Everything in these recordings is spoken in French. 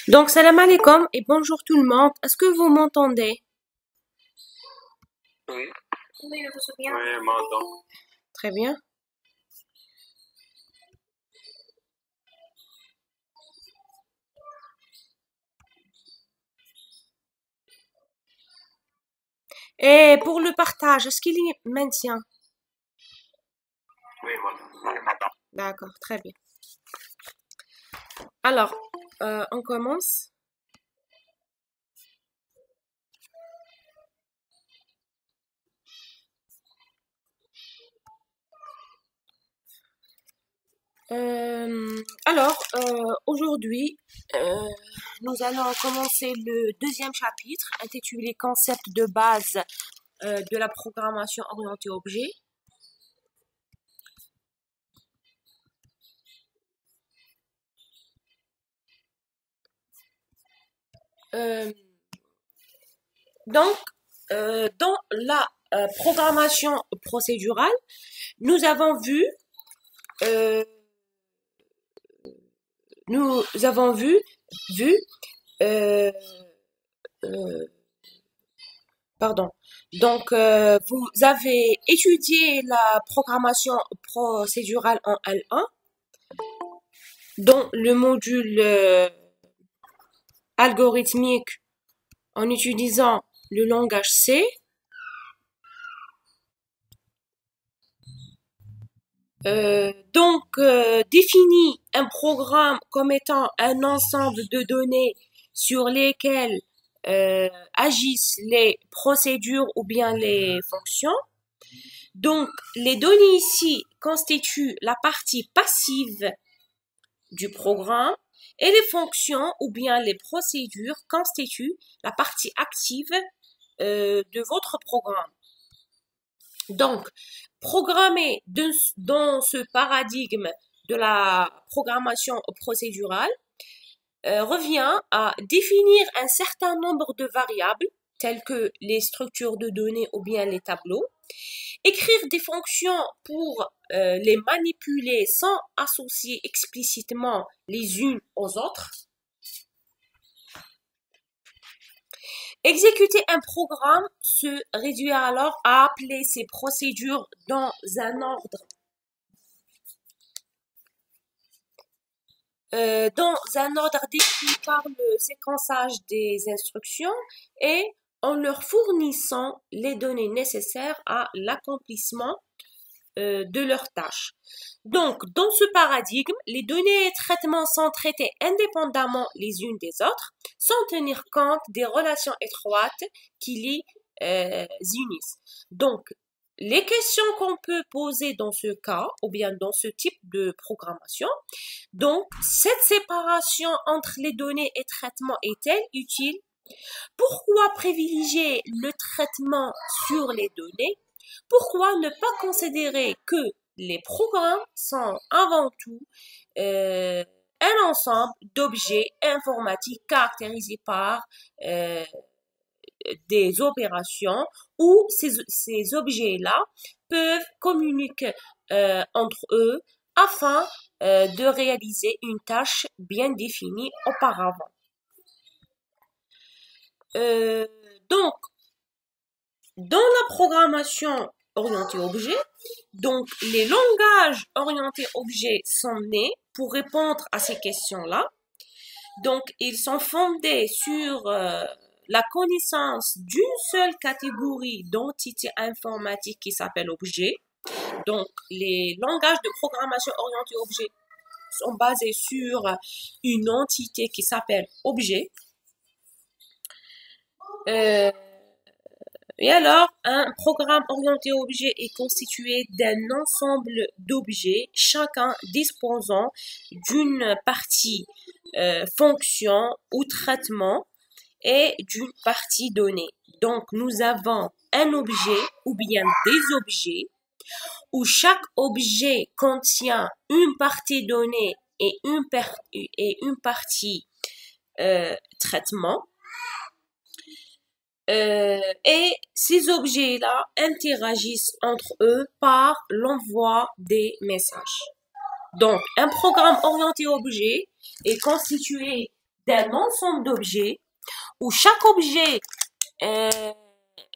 Donc, salam alaikum et bonjour tout le monde. Est-ce que vous m'entendez? Oui, Oui, je me souviens. oui, je m'entends. Très bien. Et pour le partage, est-ce qu'il y maintient? Oui, je m'entends. D'accord, très bien. Alors, on commence. Aujourd'hui, nous allons commencer le deuxième chapitre intitulé Concept de base de la programmation orientée objet. Euh, donc, dans la programmation procédurale, nous avons vu, euh, vu, euh, euh, pardon. Donc, vous avez étudié la programmation procédurale en L1 dans le module algorithmique en utilisant le langage C. Définit un programme comme étant un ensemble de données sur lesquelles agissent les procédures ou bien les fonctions. Donc, les données ici constituent la partie passive du programme et les fonctions ou bien les procédures constituent la partie active de votre programme. Donc, programmer dans ce paradigme de la programmation procédurale revient à définir un certain nombre de variables telles que les structures de données ou bien les tableaux, écrire des fonctions pour les manipuler sans associer explicitement les unes aux autres, exécuter un programme se réduit alors à appeler ces procédures dans un ordre défini par le séquençage des instructions et en leur fournissant les données nécessaires à l'accomplissement de leurs tâches. Donc, dans ce paradigme, les données et traitements sont traités indépendamment les unes des autres, sans tenir compte des relations étroites qui les unissent. Donc, les questions qu'on peut poser dans ce cas, ou bien dans ce type de programmation, donc, cette séparation entre les données et traitements est-elle utile? Pourquoi privilégier le traitement sur les données? Pourquoi ne pas considérer que les programmes sont avant tout un ensemble d'objets informatiques caractérisés par euh, des opérations où ces objets-là peuvent communiquer entre eux afin de réaliser une tâche bien définie auparavant. Euh, donc, dans la programmation orientée objet, donc les langages orientés objet sont nés pour répondre à ces questions-là. Donc, ils sont fondés sur la connaissance d'une seule catégorie d'entités informatiques qui s'appelle objet. Donc, les langages de programmation orientés objet sont basés sur une entité qui s'appelle objet. Et alors, un programme orienté objet est constitué d'un ensemble d'objets, chacun disposant d'une partie fonction ou traitement et d'une partie donnée. Donc, nous avons un objet ou bien des objets où chaque objet contient une partie donnée et une partie traitement. Et ces objets-là interagissent entre eux par l'envoi des messages. Donc, un programme orienté objet est constitué d'un ensemble d'objets où chaque objet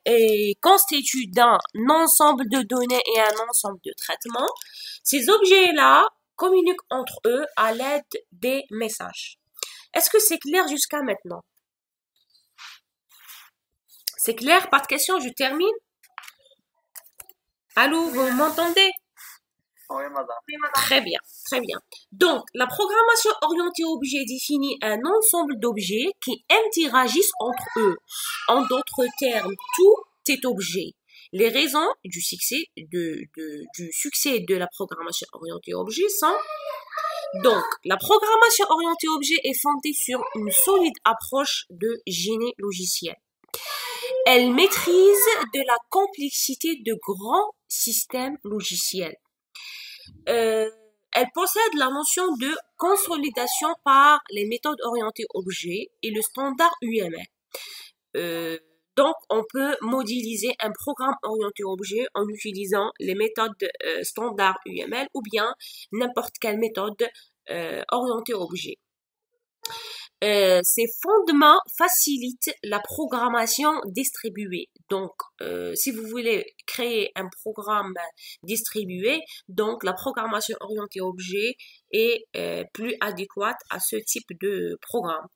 est constitué d'un ensemble de données et un ensemble de traitements. Ces objets-là communiquent entre eux à l'aide des messages. Est-ce que c'est clair jusqu'à maintenant? C'est clair? Pas de questions, je termine. Allô, vous m'entendez? Oui, madame. Très bien, très bien. Donc, la programmation orientée objet définit un ensemble d'objets qui interagissent entre eux. En d'autres termes, tout est objet. Les raisons du succès de la programmation orientée objet sont: donc, la programmation orientée objet est fondée sur une solide approche de génie logiciel. Elle maîtrise de la complexité de grands systèmes logiciels. Elle possède la notion de consolidation par les méthodes orientées objets et le standard UML. Donc, on peut modéliser un programme orienté objet en utilisant les méthodes standard UML ou bien n'importe quelle méthode orientée objet. Ces fondements facilitent la programmation distribuée. Donc, si vous voulez créer un programme distribué, donc la programmation orientée objet est plus adéquate à ce type de programme.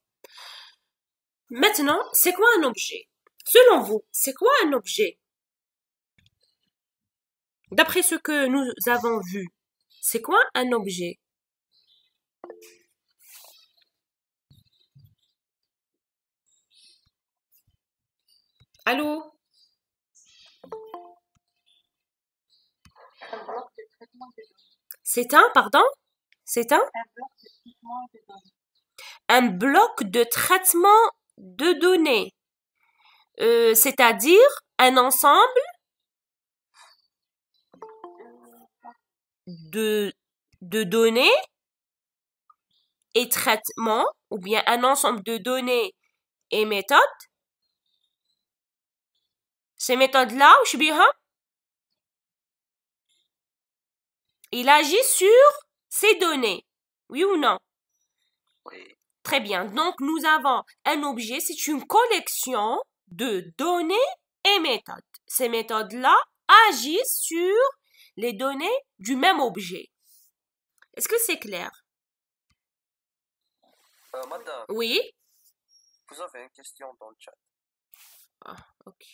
Maintenant, c'est quoi un objet? Selon vous, c'est quoi un objet? D'après ce que nous avons vu, c'est quoi un objet? Allô? C'est un, pardon? C'est un bloc de traitement de données. C'est-à-dire un ensemble de données et traitements, ou bien un ensemble de données et méthodes. Ces méthodes-là, il agit sur ces données. Oui ou non? Oui. Très bien. Donc, nous avons un objet, c'est une collection de données et méthodes. Ces méthodes-là agissent sur les données du même objet. Est-ce que c'est clair? Madame, Oui? vous avez une question dans le chat. Ah, ok.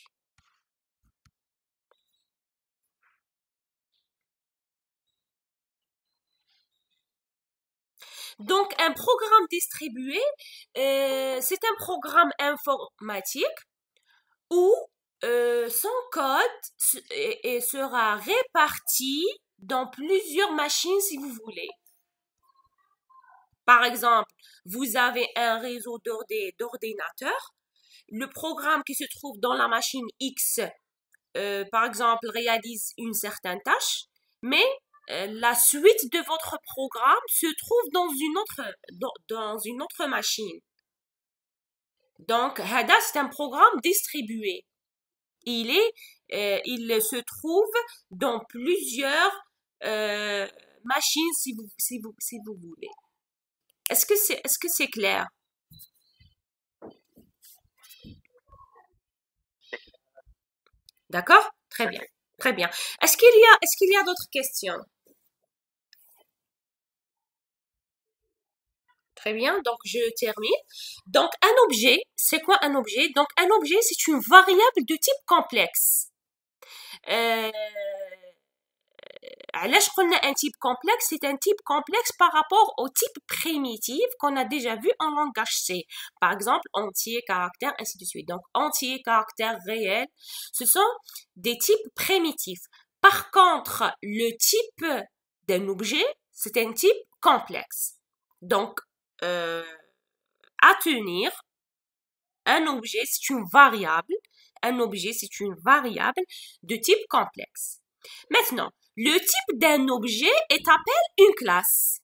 Donc, un programme distribué, c'est un programme informatique où son code sera réparti dans plusieurs machines si vous voulez. Par exemple, vous avez un réseau d'ordinateurs. Le programme qui se trouve dans la machine X, par exemple, réalise une certaine tâche, mais la suite de votre programme se trouve dans une autre machine. Donc, HADA, c'est un programme distribué. Il se trouve dans plusieurs machines si vous voulez. Est-ce que c'est clair? D'accord? Très bien. Très bien. Est-ce qu'il y a d'autres questions? Très bien, donc je termine. Donc un objet, c'est quoi un objet? Donc un objet, c'est une variable de type complexe. علاش قلنا un type complexe? C'est un type complexe par rapport au type primitif qu'on a déjà vu en langage C. Par exemple, entier, caractère, ainsi de suite. Donc entier, caractère, réel, ce sont des types primitifs. Par contre, le type d'un objet, c'est un type complexe. Donc, à tenir, un objet, c'est une variable. Un objet, c'est une variable de type complexe. Maintenant, le type d'un objet est appelé une classe.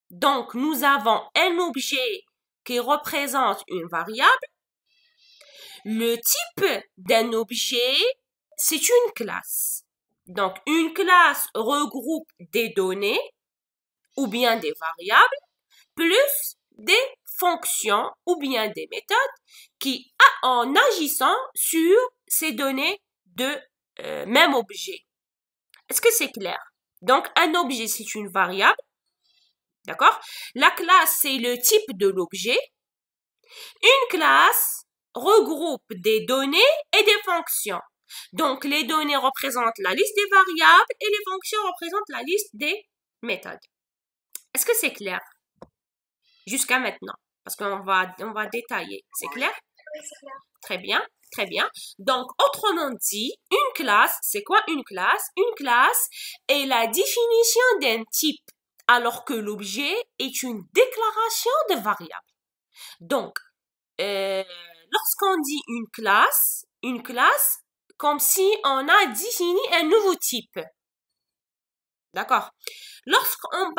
Donc, nous avons un objet qui représente une variable. Le type d'un objet, c'est une classe. Donc, une classe regroupe des données ou bien des variables plus des fonctions ou bien des méthodes qui, en agissant sur ces données de même objet. Est-ce que c'est clair? Donc, un objet, c'est une variable. D'accord? La classe, c'est le type de l'objet. Une classe regroupe des données et des fonctions. Donc, les données représentent la liste des variables et les fonctions représentent la liste des méthodes. Est-ce que c'est clair? Jusqu'à maintenant. Parce qu'on va détailler. C'est clair? Oui, c'est clair. Très bien, très bien. Donc, autrement dit, une classe, c'est quoi une classe? Une classe est la définition d'un type, alors que l'objet est une déclaration de variable. Donc, lorsqu'on dit une classe, comme si on a défini un nouveau type. D'accord? Lorsqu'on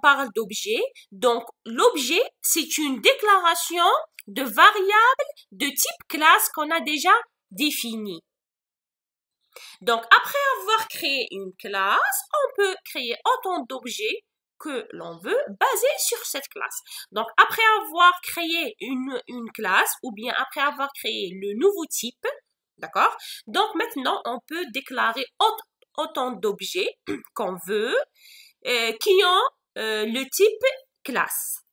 parle d'objet, donc l'objet, c'est une déclaration de variable de type classe qu'on a déjà définie. Donc, après avoir créé une classe, on peut créer autant d'objets que l'on veut basés sur cette classe. Donc, après avoir créé une classe ou bien après avoir créé le nouveau type, d'accord? Donc, maintenant, on peut déclarer autant d'objets qu'on veut qui ont le type classe.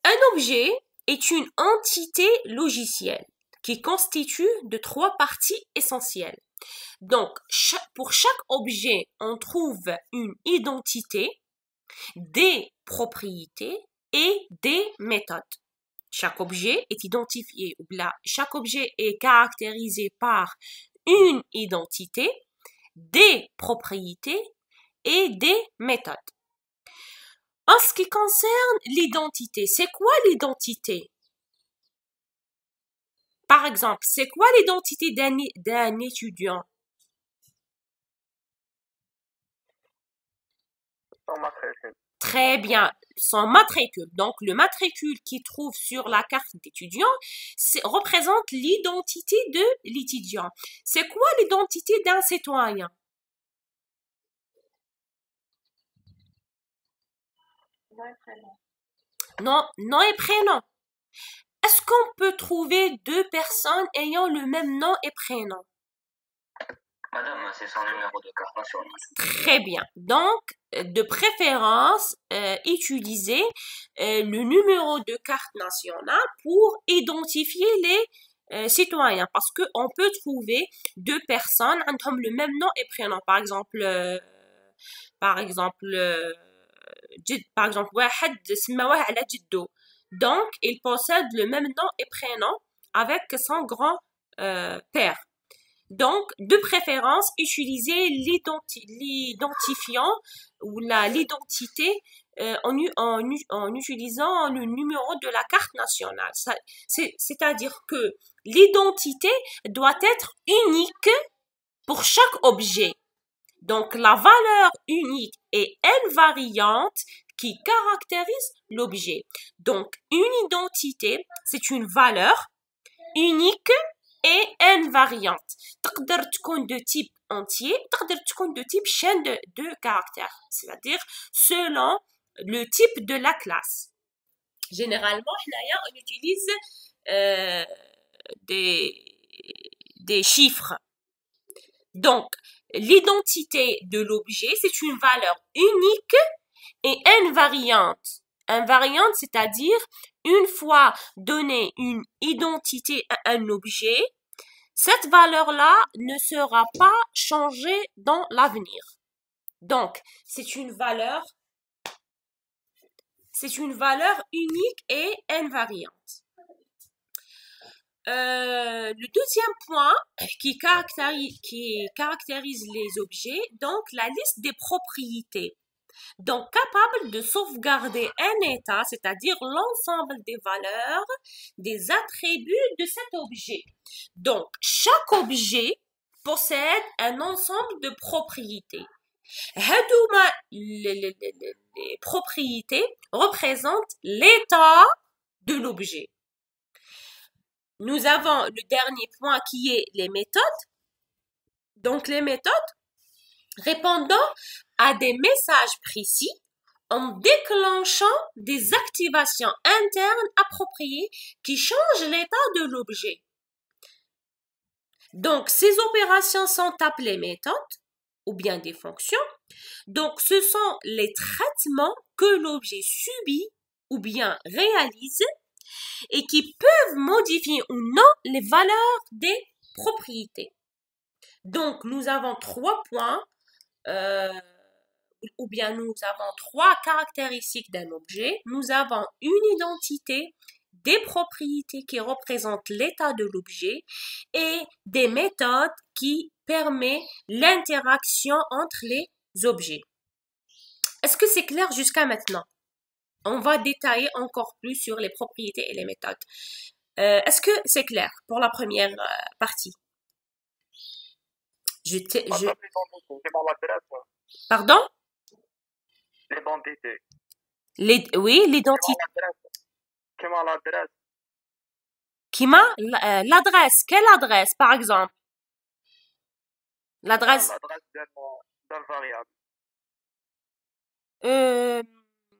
Un objet est une entité logicielle qui constitue de 3 parties essentielles. Donc, pour chaque objet, on trouve une identité, des propriétés et des méthodes. Chaque objet est identifié, ou là, chaque objet est caractérisé par une identité, des propriétés et des méthodes. En ce qui concerne l'identité, c'est quoi l'identité? Par exemple, c'est quoi l'identité d'un étudiant? Son matricule. Très bien, son matricule. Donc, le matricule qu'il trouve sur la carte d'étudiant représente l'identité de l'étudiant. C'est quoi l'identité d'un citoyen? Nom et prénom. Non, nom et prénom. Est-ce qu'on peut trouver 2 personnes ayant le même nom et prénom? Madame, c'est son numéro de carte nationale. Très bien. Donc, de préférence, utilisez le numéro de carte nationale pour identifier les citoyens. Parce qu'on peut trouver 2 personnes qui ont le même nom et prénom. Par exemple, واحد سماوه على جدو. Donc, il possède le même nom et prénom avec son grand-père. Donc, de préférence, utilisez l'identifiant ou l'identité en utilisant le numéro de la carte nationale. C'est-à-dire que l'identité doit être unique pour chaque objet. Donc, la valeur unique est invariante qui caractérise l'objet. Donc, une identité, c'est une valeur unique et invariante. تقدر تكون de type entier, تقدر تكون de type chaîne de caractères, c'est-à-dire selon le type de la classe. Généralement, on utilise des chiffres. Donc, l'identité de l'objet, c'est une valeur unique et invariante. Invariante, c'est-à-dire une fois donné une identité à un objet, cette valeur-là ne sera pas changée dans l'avenir. Donc, c'est une valeur unique et invariante. Le deuxième point qui caractérise les objets, donc la liste des propriétés. Donc, capable de sauvegarder un état, c'est-à-dire l'ensemble des valeurs, des attributs de cet objet. Donc, chaque objet possède un ensemble de propriétés. Les propriétés représentent l'état de l'objet. nous avons le dernier point qui est les méthodes. Donc, les méthodes répondant à des messages précis en déclenchant des activations internes appropriées qui changent l'état de l'objet. Donc, ces opérations sont appelées méthodes ou bien des fonctions. Donc, ce sont les traitements que l'objet subit ou bien réalise et qui peuvent modifier ou non les valeurs des propriétés. Donc, nous avons 3 points, ou bien nous avons 3 caractéristiques d'un objet. Nous avons une identité, des propriétés qui représentent l'état de l'objet et des méthodes qui permettent l'interaction entre les objets. Est-ce que c'est clair jusqu'à maintenant? On va détailler encore plus sur les propriétés et les méthodes. Est-ce que c'est clair pour la première partie? Pardon? L'identité. Oui, l'identité. L'adresse. Quelle adresse, par exemple? L'adresse. L'adresse d'un variable.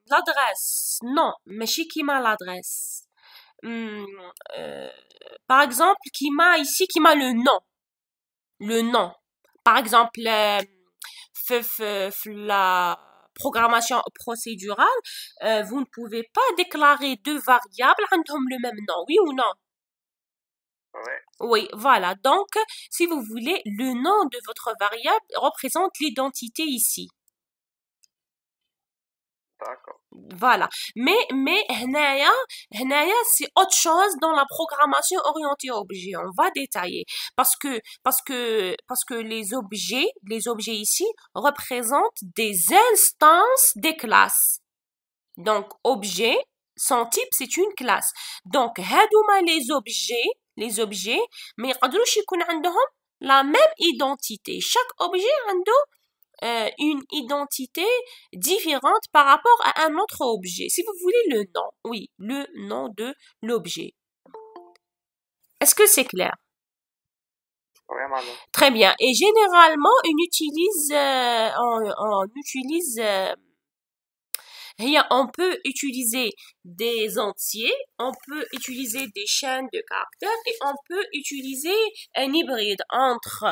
L'adresse. Non, mais qui m'a l'adresse. Par exemple, qui m'a le nom. Le nom. Par exemple, la programmation procédurale, vous ne pouvez pas déclarer 2 variables عندهم le même nom, oui ou non? Ouais. Oui, voilà. Donc, si vous voulez, le nom de votre variable représente l'identité ici. D'accord. Voilà. Mais, هنايا, c'est autre chose dans la programmation orientée objet. On va détailler. Parce que les objets ici représentent des instances des classes. Donc, objet, son type, c'est une classe. Donc, هادوما les objets, mais يقدروش يكون عندهم la même identité. Chaque objet a une identité différente par rapport à un autre objet. Si vous voulez le nom, oui, le nom de l'objet. Est-ce que c'est clair? Oui, madame. Très bien. Et généralement, on peut utiliser des entiers, on peut utiliser des chaînes de caractères et on peut utiliser un hybride entre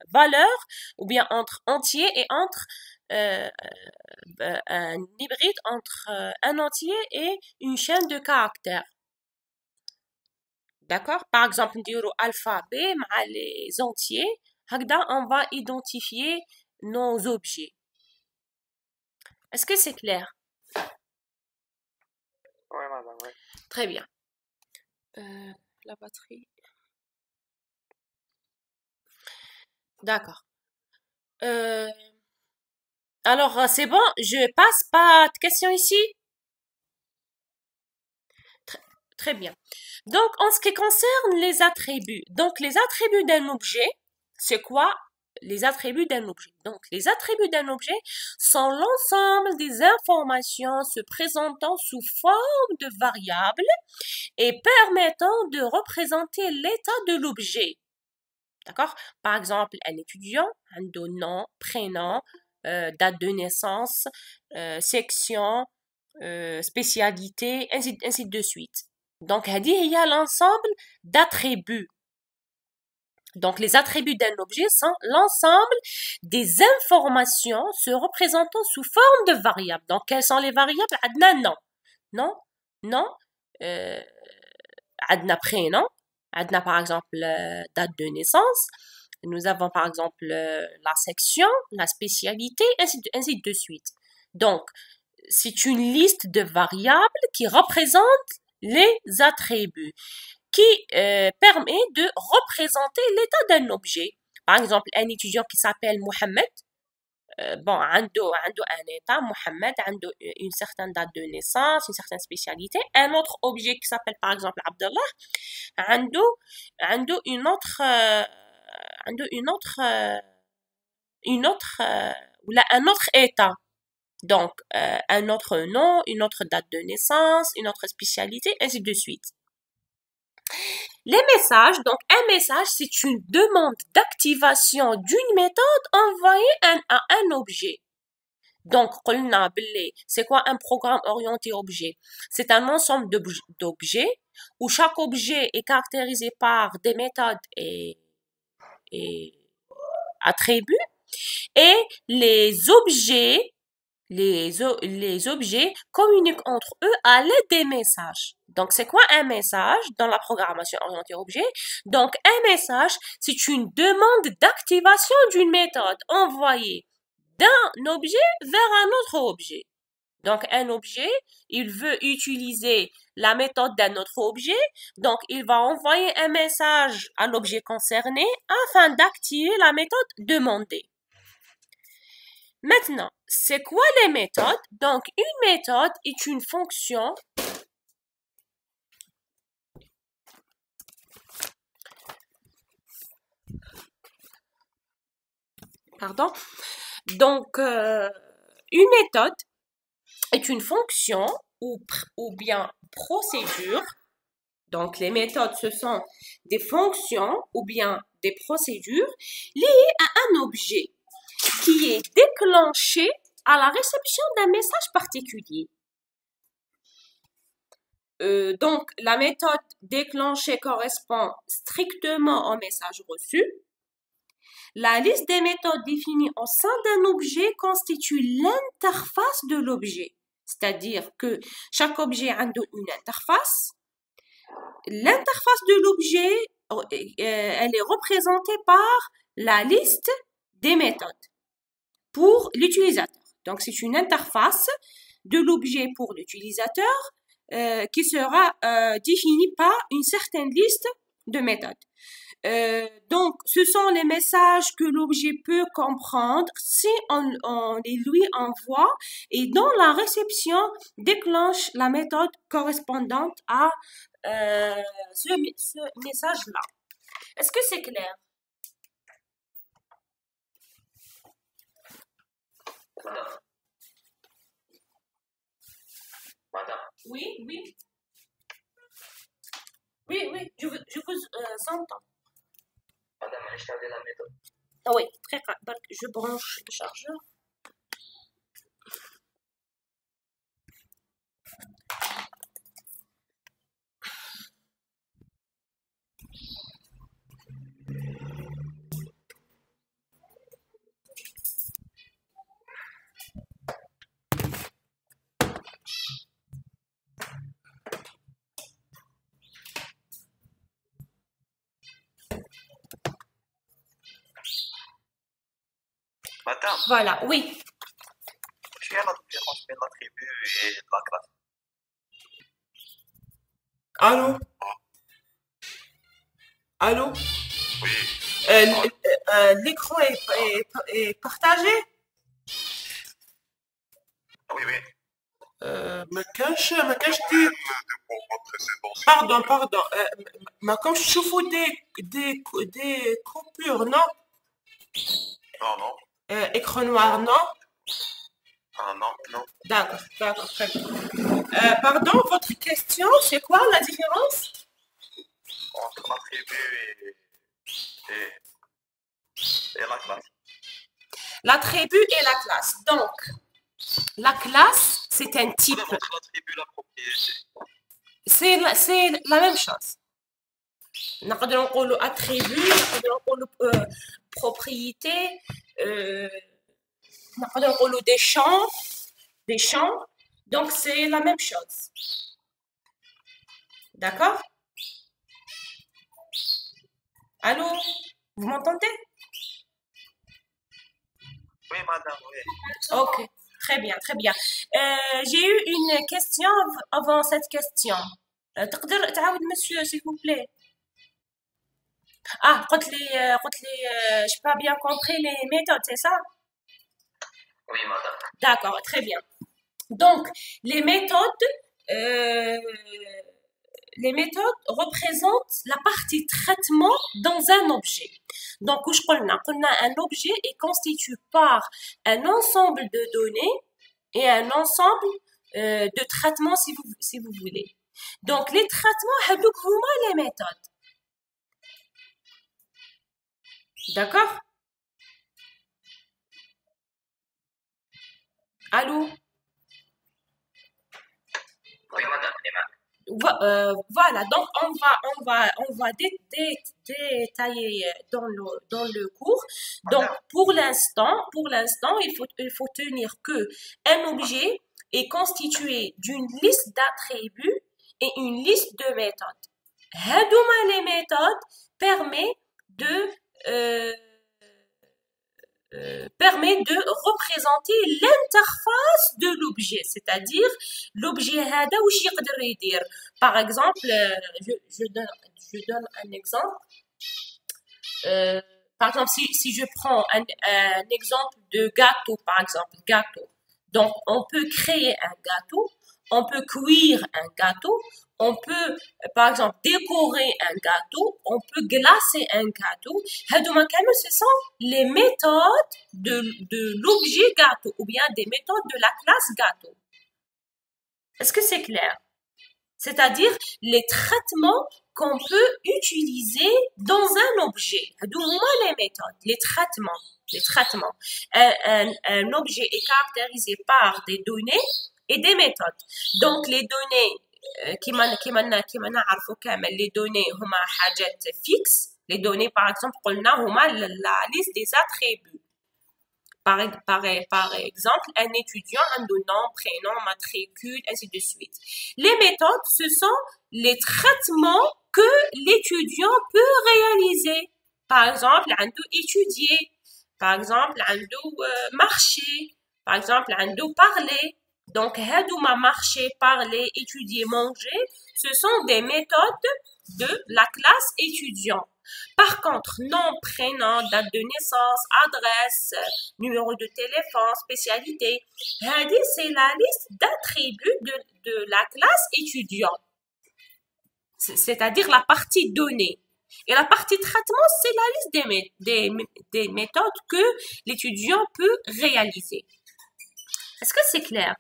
valeurs ou bien entre entiers et entre un hybride entre un entier et une chaîne de caractères. D'accord? Par exemple, نديرو alphabet مع les entiers. هكذا on va identifier nos objets. Est-ce que c'est clair? Oui, madame, oui. Très bien. La batterie. D'accord. Alors, c'est bon, je passe, pas de questions ici? Très bien. Donc, en ce qui concerne les attributs, donc les attributs d'un objet, c'est quoi les attributs d'un objet? Donc, les attributs d'un objet sont l'ensemble des informations se présentant sous forme de variables et permettant de représenter l'état de l'objet. D'accord? Par exemple, un étudiant, un nom, prénom, date de naissance, section, spécialité, ainsi de suite. Donc, il y a l'ensemble d'attributs. Donc, les attributs d'un objet sont l'ensemble des informations se représentant sous forme de variables. Donc, quelles sont les variables? عندنا nom, عندنا prénom, عندنا par exemple date de naissance. Nous avons par exemple la section, la spécialité, ainsi de suite. Donc, c'est une liste de variables qui représente les attributs, qui permet de représenter l'état d'un objet. Par exemple, un étudiant qui s'appelle Mohamed, bon, عنده un état, Mohamed, عنده une certaine date de naissance, une certaine spécialité. Un autre objet qui s'appelle par exemple Abdallah, عنده un autre état. Donc, un autre nom, une autre date de naissance, une autre spécialité, ainsi de suite. Les messages, donc un message, c'est une demande d'activation d'une méthode envoyée à un objet. Donc, قلنا باللي c'est quoi un programme orienté objet? C'est un ensemble d'objets où chaque objet est caractérisé par des méthodes et attributs et les objets communiquent entre eux à l'aide des messages. Donc, c'est quoi un message dans la programmation orientée objet? Donc, un message, c'est une demande d'activation d'une méthode envoyée d'un objet vers un autre objet. Donc, un objet, il veut utiliser la méthode d'un autre objet, donc il va envoyer un message à l'objet concerné afin d'activer la méthode demandée. Maintenant, c'est quoi les méthodes? Donc, une méthode est une fonction pardon. Donc, une méthode est une fonction ou bien procédure. Donc, les méthodes, ce sont des fonctions ou bien des procédures liées à un objet qui est déclenché à la réception d'un message particulier. Donc, la méthode déclenchée correspond strictement au message reçu. La liste des méthodes définies au sein d'un objet constitue l'interface de l'objet. C'est-à-dire que chaque objet a une interface. L'interface de l'objet, elle est représentée par la liste des méthodes pour l'utilisateur. Donc, c'est une interface de l'objet pour l'utilisateur qui sera définie par une certaine liste de méthodes. Donc, ce sont les messages que l'objet peut comprendre si on les lui envoie et dont la réception déclenche la méthode correspondante à ce message-là. Est-ce que c'est clair? Madame. Oui, oui. Oui, je vous entends. Madame, je t'avais la méthode. Ah oui, très bien. Donc, je branche le chargeur. Madame, Voilà, oui. tu as la différence entre l'attribut et la classe. Allô? Allô? Oui. L'écran est partagé? Oui, oui. ما كانش دي pardon ما كانش تشوفوا دي coupures non Non, non. écran noir non Ah, non, non. d'accord très bien pardon votre question c'est quoi la différence Entre l'attribut et la classe. L'attribut et la classe. Donc, la classe, c'est un type. Entre l'attribut et la propriété. C'est la même chose. نقدر نقولوا attribut, نقدر نقولوا propriété, نقدر نقولوا des champs. Donc, c'est la même chose. D'accord? Allô? Vous m'entendez? Oui, madame, oui. Ok, très bien, très bien. J'ai eu une question avant cette question. تقدر تعاود monsieur s'il vous plaît? Ah, قلت لي j'ai pas bien compris les méthodes, c'est ça? Oui, madame. D'accord, très bien. Donc, les méthodes représentent la partie traitement dans un objet. Donc, un objet est constitué par un ensemble de données et un ensemble de traitements si vous voulez. Donc, les traitements, هادوك هما les méthodes. D'accord? Allô? Oui, madame, Voilà, donc on va détailler dans le cours. Donc pour l'instant, il faut tenir que un objet est constitué d'une liste d'attributs et une liste de méthodes. هادوما les méthodes permet de représenter l'interface de l'objet, c'est-à-dire l'objet هذا واش يقدر يدير. Par exemple, je donne un exemple. Par exemple, si je prends un exemple de gâteau, par exemple, gâteau. Donc, on peut créer un gâteau, on peut cuire un gâteau, on peut, par exemple, décorer un gâteau, on peut glacer un gâteau. Ce sont les méthodes de l'objet gâteau ou bien des méthodes de la classe gâteau. Est-ce que c'est clair? C'est-à-dire les traitements qu'on peut utiliser dans un objet. Les méthodes, les traitements. Un objet est caractérisé par des données et des méthodes. Donc les données كما نعرفوا كامل les données هما حاجات fixes. Les données par exemple قلنا هما la liste des attributs. Par exemple, un étudiant a un nom, prénom, matricule, ainsi de suite. Les méthodes, ce sont les traitements que l'étudiant peut réaliser. Par exemple, عنده étudier. Par exemple, عنده marcher. Par exemple, عنده parler. Donc, hadouma marcher, parler, étudier, manger, ce sont des méthodes de la classe étudiant. Par contre, nom, prénom, date de naissance, adresse, numéro de téléphone, spécialité, c'est la liste d'attributs de la classe étudiant. C'est-à-dire la partie donnée. Et la partie traitement, c'est la liste des méthodes que l'étudiant peut réaliser. Est-ce que c'est clair?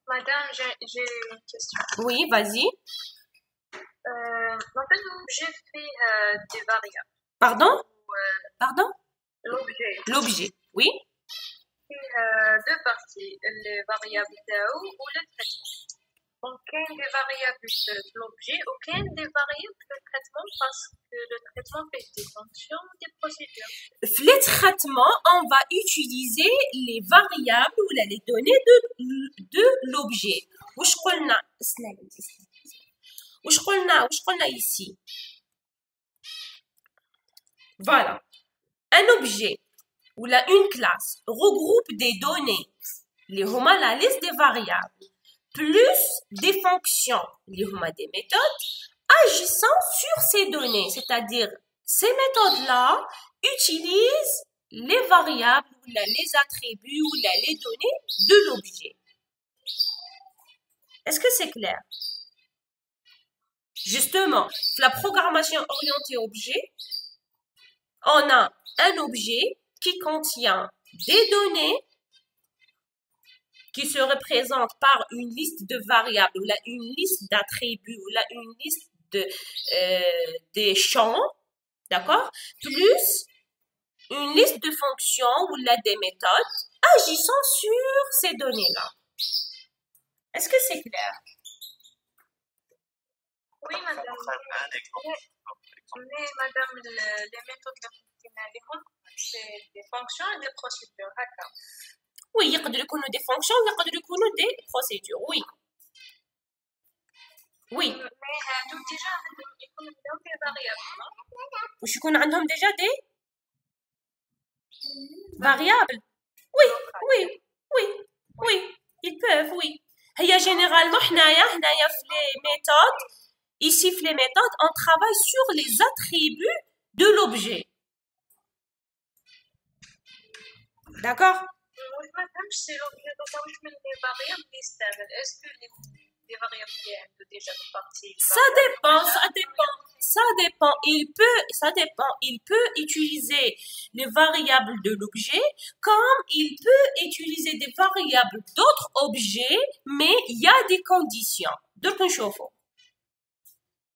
Madame, j'ai une question. Oui, vas-y. Madame, l'objet fait des variables. Pardon? Pardon? L'objet. Oui. fait deux parties, les variables d'AO ou le traitement. Donc, il y a des variables de l'objet ou il y a des variables de traitement parce que le traitement fait des fonctions, des procédures. Les traitements, on va utiliser les variables ou les données de l'objet. وش قلنا ici? Voilà. Un objet ou une classe regroupe des données, la liste des variables, plus des fonctions, des méthodes, agissant sur ces données. C'est-à-dire, ces méthodes-là utilisent les variables, ou les attributs, ou les données de l'objet. Est-ce que c'est clair? Justement, la programmation orientée objet, on a un objet qui contient des données qui se représentent par une liste de variables, ou une liste d'attributs, ou une liste des champs, d'accord? Plus une liste de fonctions ou des méthodes agissant sur ces données-là. Est-ce que c'est clair? Oui, madame. Mais madame, les méthodes de fonctionnalité, c'est des fonctions et des procédures. D'accord. Oui, يقدر يكونوا des fonctions, يقدر يكونوا des procédures. Oui. Oui. Mais déjà, ils ont des variables, non? وش يكون عندهم déjà des variables? Oui, oui, oui, oui. Ils peuvent, oui. هي généralement هنايا في les méthodes, ici في les méthodes, on travaille sur les attributs de l'objet. D'accord? Oui, madame, c'est l'objet de les variables distinctes. Est-ce que les variables ont déjà une partie? Ça dépend. Il peut utiliser les variables de l'objet comme il peut utiliser des variables d'autres objets, mais il y a des conditions. درك نشوفوا.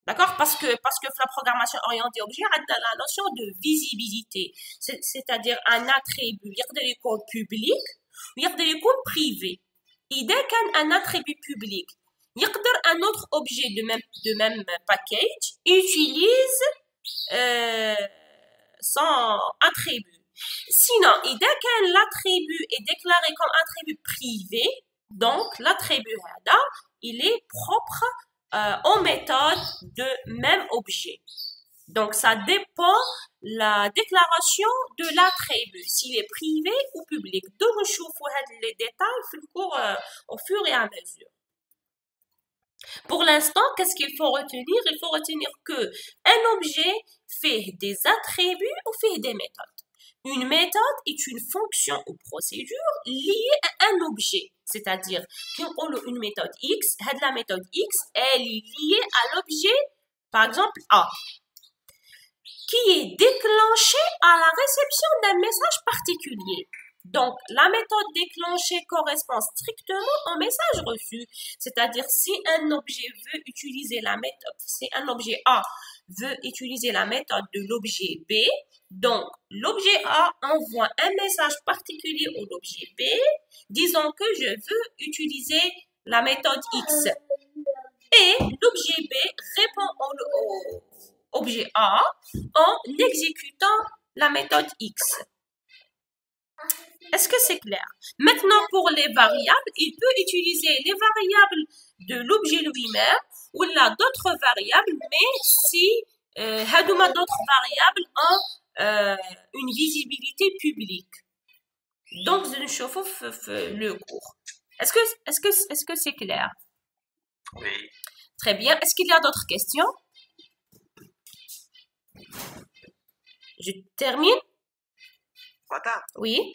D'accord? Parce que la programmation orientée objet a la notion de visibilité. C'est-à-dire un attribut يقدر يكون public ويقدر يكون privé. إذا كان un attribut public يقدر un autre objet de même package utilise son attribut. Sinon, إذا كان l'attribut est déclaré comme attribut privé, donc l'attribut هذا il est propre aux méthodes de même objet. Donc, ça dépend la déclaration de l'attribut, s'il est privé ou public. Donc, je vous les détails au fur et à mesure. Pour l'instant, qu'est-ce qu'il faut retenir? Il faut retenir que un objet fait des attributs ou fait des méthodes. Une méthode est une fonction ou procédure liée à un objet. C'est-à-dire, quand on a une méthode X, la méthode X, elle est liée à l'objet, par exemple, A, qui est déclenché à la réception d'un message particulier. Donc, la méthode déclenchée correspond strictement au message reçu. C'est-à-dire, si un objet veut utiliser la méthode, si un objet A veut utiliser la méthode de l'objet B, donc l'objet A envoie un message particulier au objet B, disant que je veux utiliser la méthode X. Et l'objet B répond au objet A en exécutant la méthode X. Est-ce que c'est clair? Maintenant, pour les variables, il peut utiliser les variables de l'objet lui-même ou là d'autres variables, mais si d'autres variables ont une visibilité publique. Donc, je chauffe le cours. Est-ce que c'est clair? Oui. Très bien. Est-ce qu'il y a d'autres questions? Je termine? Madame, Oui.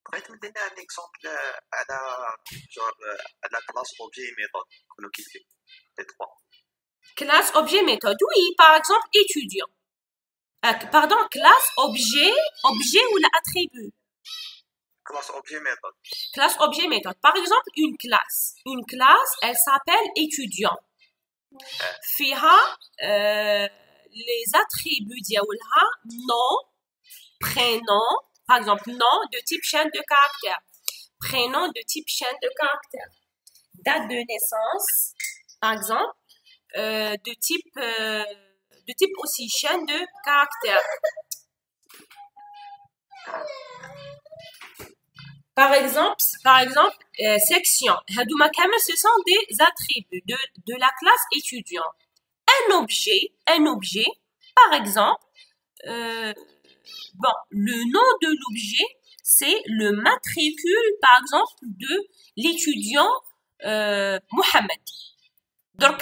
pourrais-tu me donner un exemple à la classe objet et méthode qu'on a quitté, les trois? Classe, objet, méthode. Oui, par exemple, étudiant. Pardon, classe, objet ou l'attribut? Classe objet méthode. Classe, objet, méthode. Par exemple, une classe. Une classe, elle s'appelle étudiant. فيها les attributs ديالها nom, prénom, par exemple, nom de type chaîne de caractères. Prénom de type chaîne de caractères. Date de naissance, par exemple, de type aussi chaîne de caractères. Par exemple, section. Ce sont des attributs de la classe étudiant. Un objet, par exemple, le nom de l'objet, c'est le matricule, par exemple, de l'étudiant Mohamed. Donc,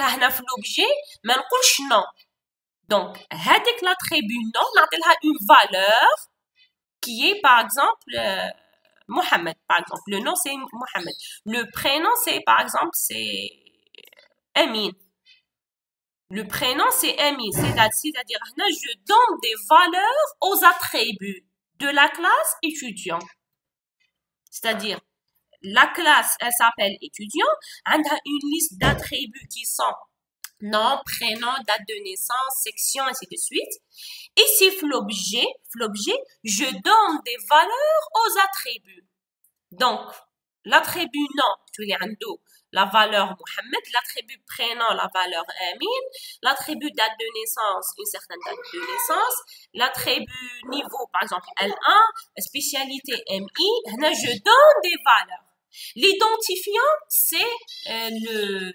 l'objet, mais on nom. Donc, avec l'attribut nom, on a une valeur qui est, par exemple, Mohamed, par exemple. Le nom, c'est Mohamed. Le prénom, c'est, par exemple, c'est Amin. Le prénom, c'est Amin. C'est-à-dire, je donne des valeurs aux attributs de la classe étudiant. C'est-à-dire, la classe, elle s'appelle étudiant. Elle a une liste d'attributs qui sont nom, prénom, date de naissance, section, ainsi de suite. Et si l'objet, je donne des valeurs aux attributs. Donc, l'attribut nom, tu l'as la valeur Mohamed, l'attribut prénom, la valeur Amin, l'attribut date de naissance, une certaine date de naissance, l'attribut niveau, par exemple L1, spécialité MI, je donne des valeurs. L'identifiant, c'est le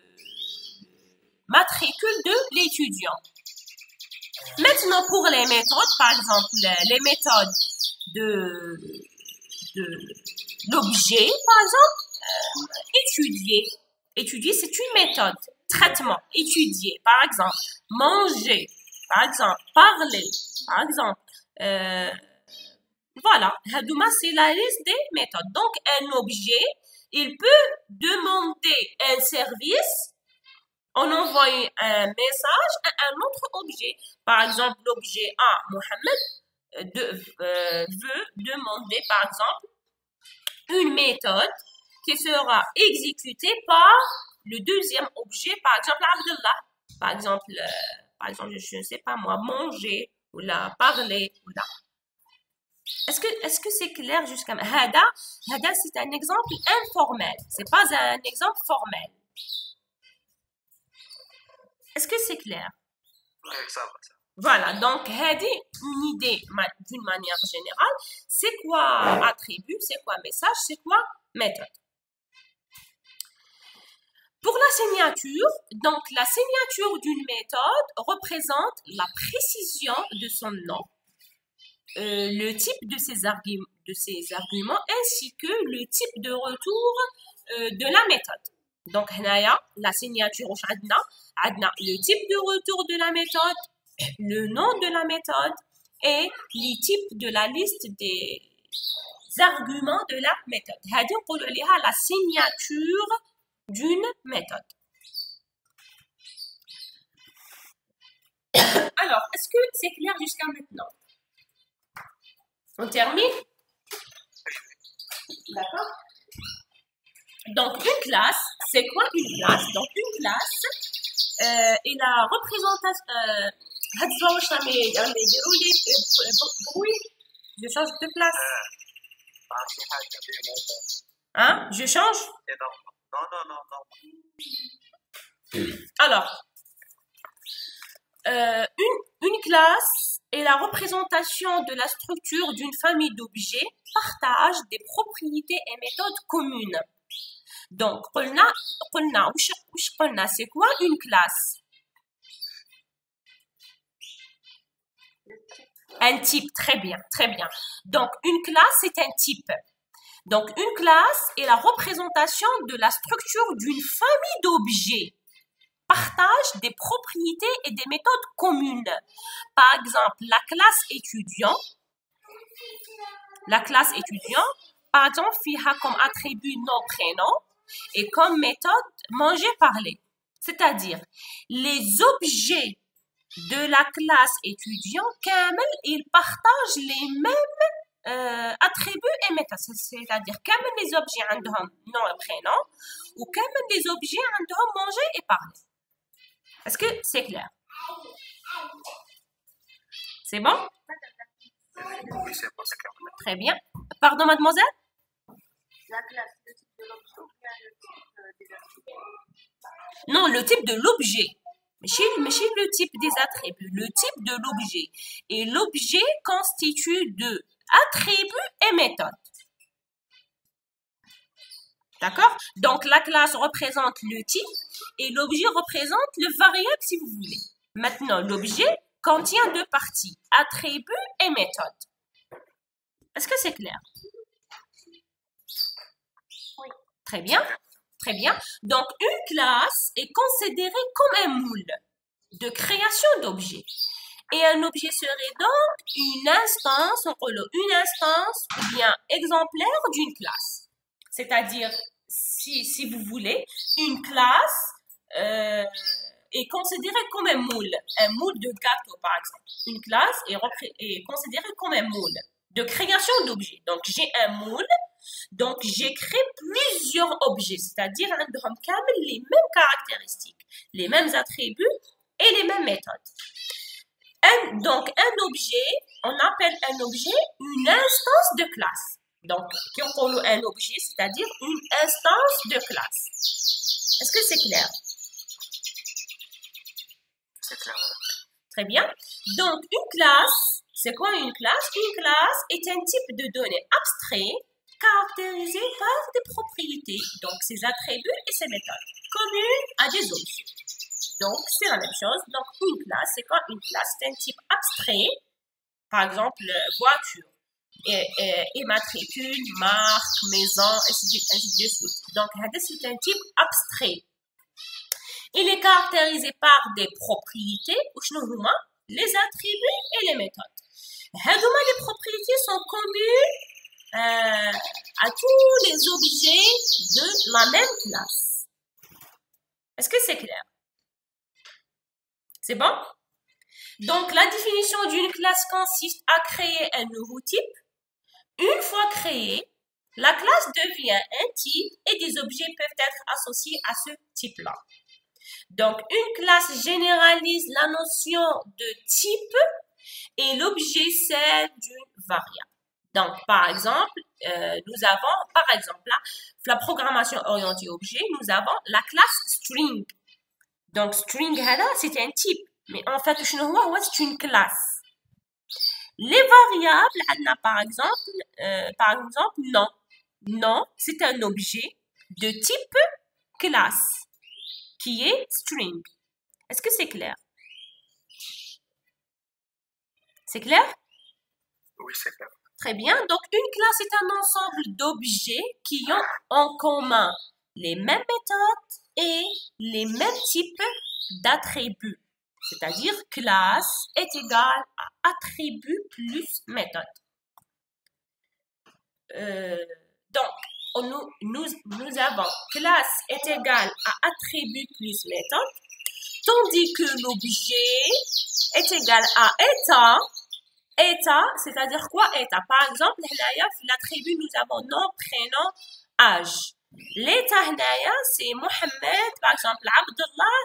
matricule de l'étudiant. Maintenant, pour les méthodes, par exemple, les méthodes de l'objet, par exemple, étudier. Étudier, c'est une méthode. Traitement, étudier, par exemple. Manger, par exemple. Parler, par exemple. Voilà, c'est la liste des méthodes. Donc, un objet, il peut demander un service, on envoie un message à un autre objet. Par exemple, l'objet A, Mohamed, veut demander, par exemple, une méthode qui sera exécutée par le deuxième objet, par exemple, Abdullah. Par exemple, je ne sais pas moi, manger, ou là, parler, ou là. Est-ce que c'est clair jusqu'à maintenant? Hada, c'est un exemple informel. C'est pas un exemple formel. Est-ce que c'est clair? Oui, ça va. Voilà, donc, Hadi, une idée d'une manière générale, c'est quoi attribut, c'est quoi message, c'est quoi méthode. Pour la signature, donc la signature d'une méthode représente la précision de son nom, le type de ses arguments ainsi que le type de retour de la méthode. Donc, la signature, le type de retour de la méthode, le nom de la méthode et les types de la liste des arguments de la méthode. هذه نقولوا عليها la signature d'une méthode. Alors, est-ce que c'est clair jusqu'à maintenant? On termine? D'accord. Donc, une classe, c'est quoi une classe? Donc, une classe est la représentation... Je change de place. Hein? Je change? Non. Alors, une classe est la représentation de la structure d'une famille d'objets, partage des propriétés et méthodes communes. Donc, c'est quoi une classe? Un type, très bien, très bien. Donc, une classe, c'est un type. Donc, une classe est la représentation de la structure d'une famille d'objets, partage des propriétés et des méthodes communes. Par exemple, la classe étudiant, par exemple, fiha comme attribut nom, prénom et comme méthode manger, parler. C'est-à-dire, les objets de la classe étudiant, ils partagent les mêmes attributs et méthodes. C'est-à-dire, les objets ont nom et prénom ou les objets ont manger et parler. Est-ce que c'est clair? C'est bon? Oui, c'est bon, c'est clair. Très bien. Pardon, mademoiselle? La classe, le type de l'objet ou bien le type des attributs? Non, le type de l'objet. Mais le type des attributs, le type de l'objet. Et l'objet constitue de attributs et méthodes. D'accord? Donc, la classe représente le type et l'objet représente le variable si vous voulez. Maintenant, l'objet contient deux parties, attributs et méthodes. Est-ce que c'est clair? Oui. Très bien. Très bien. Donc, une classe est considérée comme un moule de création d'objets. Et un objet serait donc une instance ou bien exemplaire d'une classe. C'est-à-dire, si vous voulez, une classe est considérée comme un moule de gâteau par exemple. Une classe est considérée comme un moule de création d'objets. Donc, j'ai un moule. Donc, j'ai créé plusieurs objets, c'est-à-dire les mêmes caractéristiques, les mêmes attributs et les mêmes méthodes. Donc, un objet, on appelle un objet une instance de classe. Donc, un objet, c'est-à-dire une instance de classe. Est-ce que c'est clair? C'est clair. Très bien. Donc, une classe, c'est quoi une classe? Une classe est un type de données abstrait caractérisé par des propriétés, donc ses attributs et ses méthodes, communes à des objets. Donc, c'est la même chose. Donc, une classe, c'est quoi une classe? C'est un type abstrait, par exemple, voiture, immatricule, marque, maison, ainsi de suite. Donc, c'est un type abstrait. Il est caractérisé par des propriétés, les attributs et les méthodes. Les propriétés sont communes à tous les objets de la même classe. Est-ce que c'est clair? C'est bon? Donc, la définition d'une classe consiste à créer un nouveau type. Une fois créé, La classe devient un type et des objets peuvent être associés à ce type-là. Donc, une classe généralise la notion de type et l'objet celle d'une variable. Donc, par exemple, nous avons, là, la programmation orientée objet, nous avons la classe string. Donc, string, c'est un type. Mais en fait, c'est une classe. Les variables, par exemple, non. Non, c'est un objet de type classe qui est string. Est-ce que c'est clair? C'est clair? Oui, c'est clair. Très bien. Donc, une classe est un ensemble d'objets qui ont en commun les mêmes méthodes et les mêmes types d'attributs. C'est-à-dire, classe est égale à attribut plus méthode. Donc, nous avons classe est égale à attribut plus méthode, tandis que l'objet est égal à état. État, c'est-à-dire quoi état? Par exemple, l'attribut, nous avons nom, prénom, âge. L'état, c'est Mohamed, par exemple, Abdullah,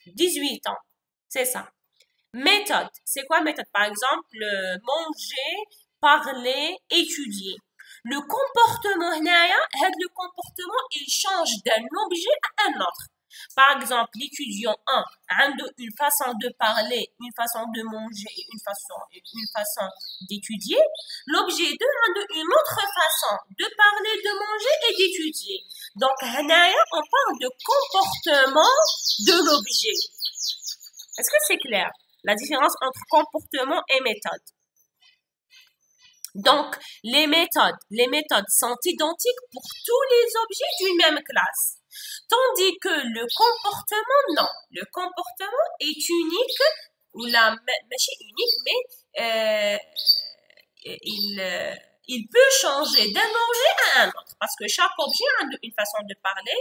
18 ans. C'est ça. Méthode, c'est quoi méthode? Par exemple, manger, parler, étudier. Le comportement, le comportement, il change d'un objet à un autre. Par exemple, l'étudiant 1 a une façon de parler, une façon de manger et une façon d'étudier. L'objet 2 a une autre façon de parler, de manger et d'étudier. Donc, on parle de comportement de l'objet. Est-ce que c'est clair? La différence entre comportement et méthode. Donc, les méthodes sont identiques pour tous les objets d'une même classe. Tandis que le comportement, non. Le comportement est unique, ou la machine unique, mais il peut changer d'un objet à un autre. Parce que chaque objet a une façon de parler,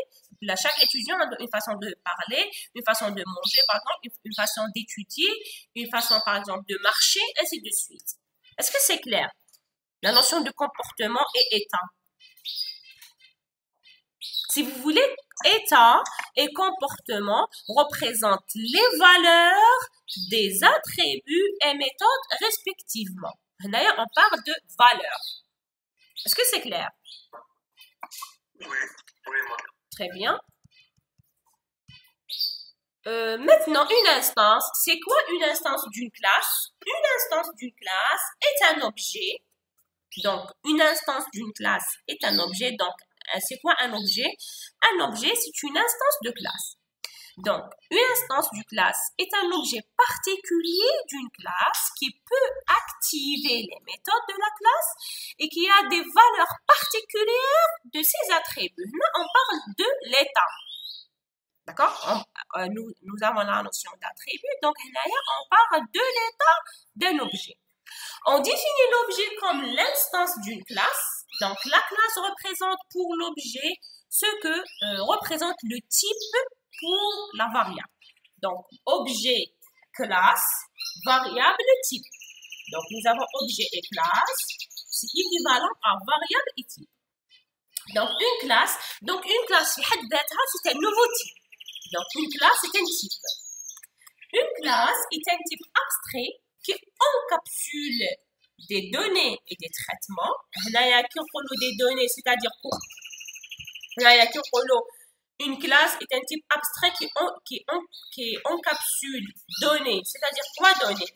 chaque étudiant a une façon de parler, une façon de manger, par exemple, une façon d'étudier, une façon, par exemple, de marcher, ainsi de suite. Est-ce que c'est clair? La notion de comportement et état. Si vous voulez, état et comportement représentent les valeurs des attributs et méthodes respectivement. D'ailleurs, on parle de valeurs. Est-ce que c'est clair? Oui, moi. Très bien. Maintenant, une instance. C'est quoi une instance d'une classe? Une instance d'une classe est un objet. Donc, une instance d'une classe est un objet. Donc, c'est quoi un objet? Un objet, c'est une instance de classe. Donc, une instance d'une classe est un objet particulier d'une classe qui peut activer les méthodes de la classe et qui a des valeurs particulières de ses attributs. Là, on parle de l'état. D'accord? Nous avons la notion d'attribut. Donc, on parle de l'état d'un objet. On définit l'objet comme l'instance d'une classe. Donc, la classe représente pour l'objet ce que représente le type pour la variable. Donc, objet, classe, variable, type. Donc, nous avons objet et classe, c'est équivalent à variable et type. Donc, une classe, c'est un nouveau type. Donc, une classe, c'est un type. Une classe est un type abstrait qui encapsule des données et des traitements. Des données, c'est-à-dire quoi? Une classe est un type abstrait qui encapsule données. C'est-à-dire quoi données?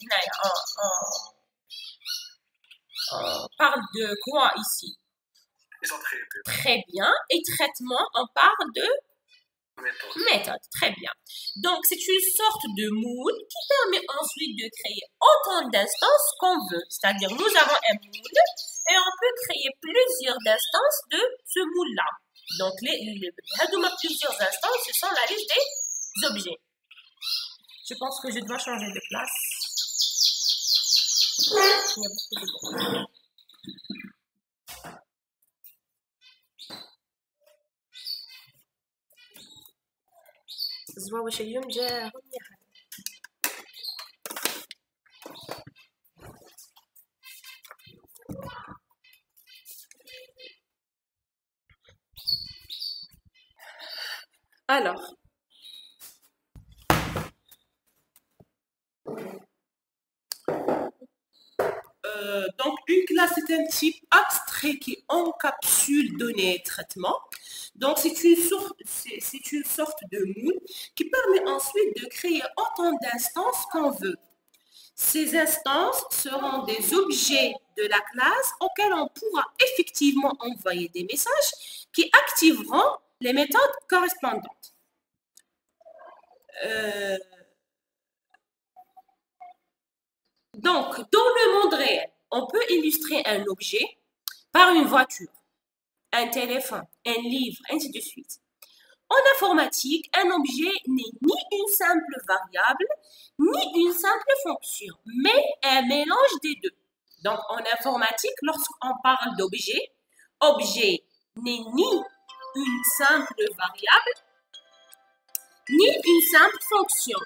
On parle de quoi ici? Très bien. Et traitement, on parle de méthode. Très bien. Donc, c'est une sorte de moule qui permet ensuite de créer autant d'instances qu'on veut. C'est-à-dire, nous avons un moule et on peut créer plusieurs instances de ce moule-là. Donc, plusieurs instances, ce sont la liste des objets. Je pense que je dois changer de place. Il y a beaucoup de bruit. زواوش اليوم جاهم Donc, une classe, c'est un type abstrait qui encapsule données et traitements. Donc, c'est une sorte de moule qui permet ensuite de créer autant d'instances qu'on veut. Ces instances seront des objets de la classe auxquels on pourra effectivement envoyer des messages qui activeront les méthodes correspondantes. Donc, dans le monde réel, on peut illustrer un objet par une voiture, un téléphone, un livre, ainsi de suite. En informatique, un objet n'est ni une simple variable, ni une simple fonction, mais un mélange des deux. Donc, en informatique, lorsqu'on parle d'objet, objet n'est ni une simple variable, ni une simple fonction.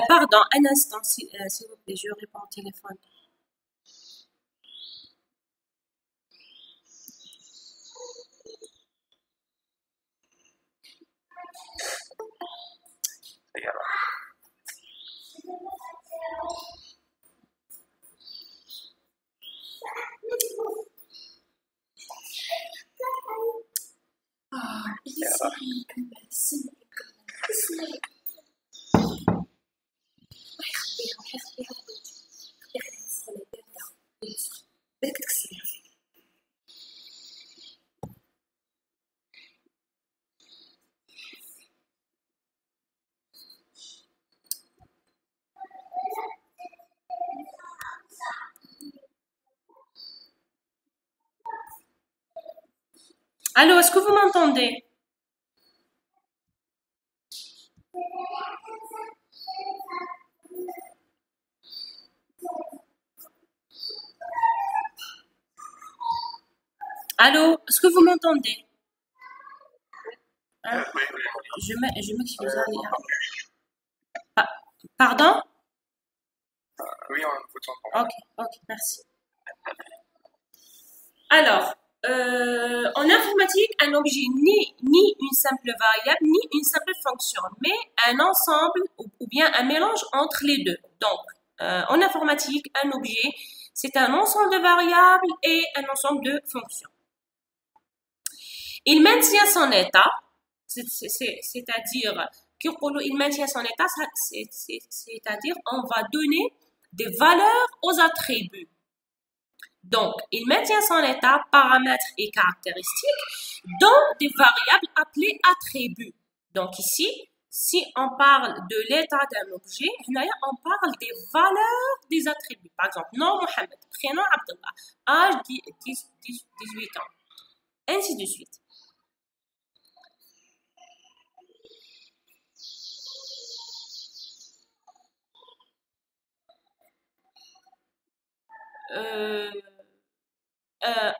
Pardon, un instant, s'il vous plaît, je réponds au téléphone. Allô, est-ce que vous m'entendez? Allô, est-ce que vous m'entendez? Hein? Je m'excuse. Pardon? Oui, on vous entend. Ok, merci. Alors, en informatique, un objet n'est ni une simple variable, ni une simple fonction, mais un ensemble ou bien un mélange entre les deux. Donc, en informatique, un objet, c'est un ensemble de variables et un ensemble de fonctions. Il maintient son état, c'est-à-dire il maintient son état, c'est-à-dire on va donner des valeurs aux attributs. Donc, il maintient son état, paramètres et caractéristiques dans des variables appelées attributs. Donc ici, si on parle de l'état d'un objet, on parle des valeurs des attributs. Par exemple, nom Mohamed, prénom Abdullah, âge 18 ans, ainsi de suite.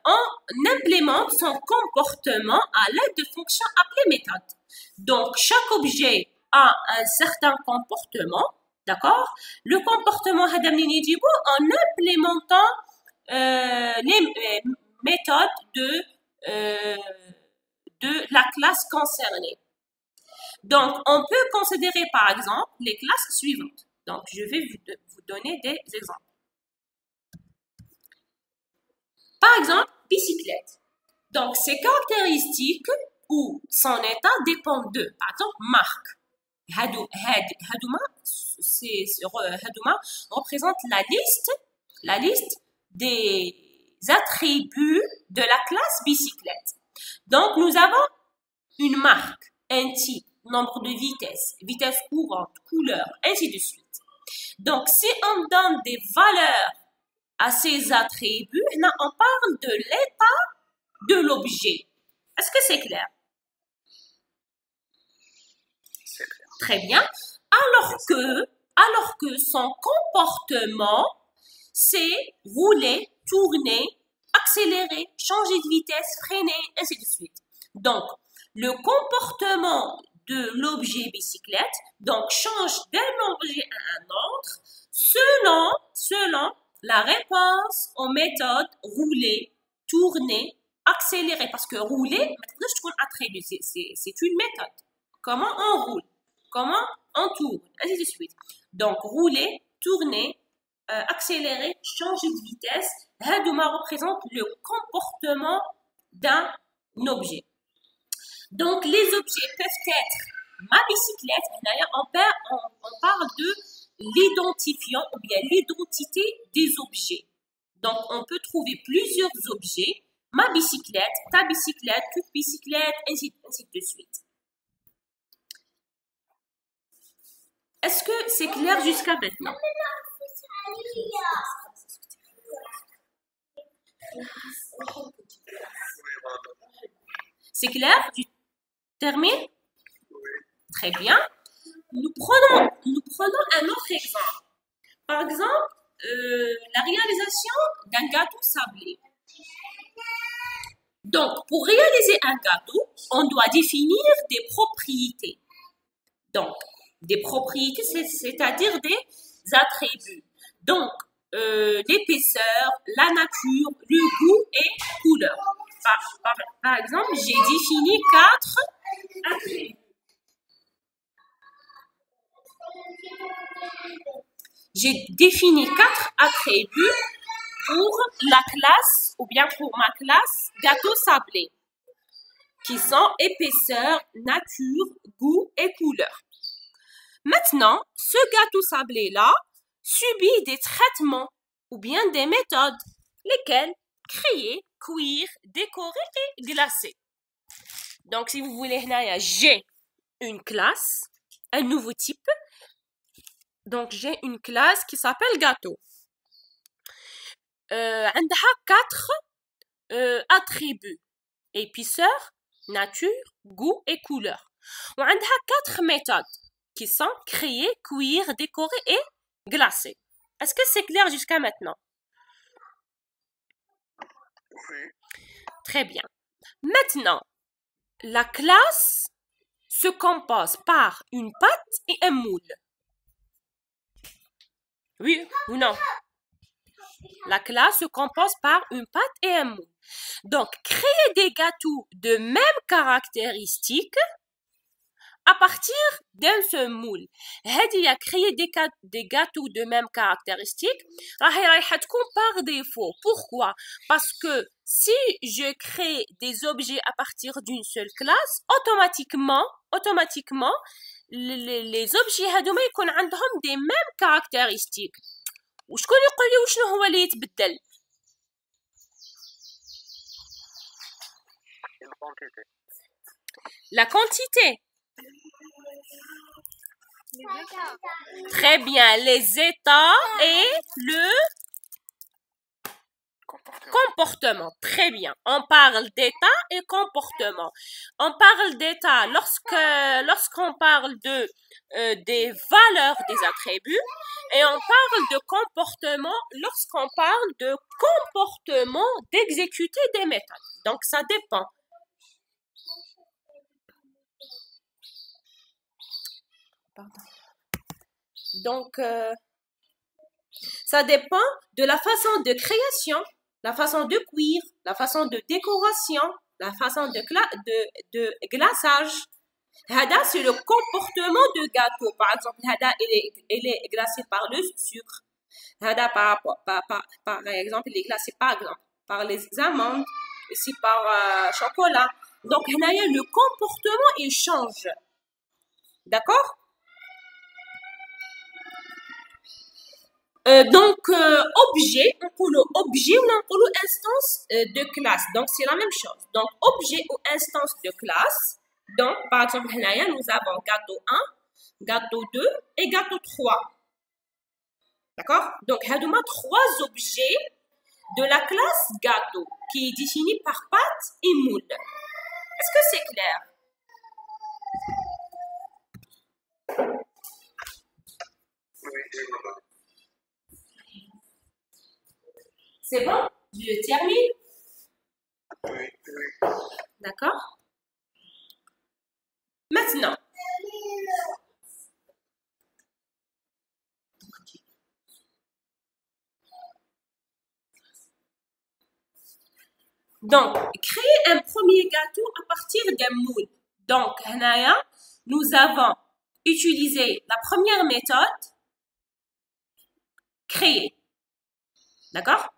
On implémente son comportement à l'aide de fonctions appelées méthodes. Donc, chaque objet a un certain comportement, d'accord? Le comportement, en implémentant les méthodes de la classe concernée. Donc, on peut considérer par exemple les classes suivantes. Donc, je vais vous donner des exemples. Par exemple, bicyclette. Donc, ses caractéristiques ou son état dépendent de, par exemple, marque. Hadouma représente la liste des attributs de la classe bicyclette. Donc, nous avons une marque, un type, nombre de vitesse courante, couleur, ainsi de suite. Donc, si on donne des valeurs à ces attributs, on parle de l'état de l'objet. Est-ce que c'est clair? C'est clair. Très bien. Alors que son comportement, c'est rouler, tourner, accélérer, changer de vitesse, freiner, ainsi de suite. Donc, le comportement de l'objet bicyclette change d'un objet à un autre selon la réponse aux méthodes rouler, tourner, accélérer. Parce que rouler, c'est une méthode. Comment on roule? Comment? On tourne, ainsi de suite. Donc, rouler, tourner, accélérer, changer de vitesse. Hadouma représente le comportement d'un objet. Donc, les objets peuvent être ma bicyclette. On parle de l'identifiant ou bien l'identité des objets. Donc, on peut trouver plusieurs objets. Ma bicyclette, ta bicyclette, toute bicyclette, ainsi de suite. Est-ce que c'est clair jusqu'à maintenant? C'est clair? Tu termines? Très bien. Nous prenons un autre exemple. Par exemple, la réalisation d'un gâteau sablé. Donc, pour réaliser un gâteau, on doit définir des propriétés. Donc, des propriétés, c'est-à-dire des attributs. Donc, l'épaisseur, la nature, le goût et couleur. Par exemple, j'ai défini 4 attributs. J'ai défini 4 attributs pour la classe ou bien pour ma classe gâteau sablé, qui sont épaisseur, nature, goût et couleur. Maintenant, ce gâteau sablé-là subit des traitements ou bien des méthodes, lesquelles créer, cuire, décorer et glacer. Donc, si vous voulez, j'ai une classe, un nouveau type. Donc, j'ai une classe qui s'appelle gâteau. عندها 4 attributs. Épaisseur, nature, goût et couleur. وعندها 4 méthodes qui sont créer, cuire, décorer et glacer. Est-ce que c'est clair jusqu'à maintenant? Oui. Très bien. Maintenant, la classe se compose par une pâte et un moule. Oui ou non? La classe se compose par une pâte et un moule. Donc, créer des gâteaux de mêmes caractéristiques à partir d'un seul moule. هذه créer des gâteaux de mêmes caractéristiques راح تكون par défaut. Pourquoi? Parce que si je crée des objets à partir d'une seule classe, automatiquement les objets هذوما يكون عندهم des mêmes caractéristiques. وشكون يقول لي وشنو هو اللي يتبدل؟ La quantité. Très bien, les états et le comportement. Très bien. On parle d'état et comportement. On parle d'état lorsqu'on parle des valeurs des attributs et on parle de comportement lorsqu'on parle de comportement d'exécuter des méthodes. Donc, ça dépend. Donc, ça dépend de la façon de création, la façon de cuire, la façon de décoration, la façon de glaçage. Hada, c'est le comportement de gâteau. Par exemple, Hada, il est glacé par le sucre. Hada, par exemple, il est glacé par les amandes, ici par chocolat. Donc, le comportement, il change. D'accord? Donc, objet, on dit objet ou on dit instance de classe. Donc, c'est la même chose. Donc, objet ou instance de classe. Donc, par exemple, nous avons gâteau 1, gâteau 2 et gâteau 3. D'accord? Donc, il y a 3 objets de la classe gâteau qui est définie par pâte et moule. Est-ce que c'est clair? C'est bon? Je termine? Oui. D'accord? Maintenant, donc, créer un premier gâteau à partir d'un moule. Donc, nous avons utiliser la première méthode, créer. D'accord?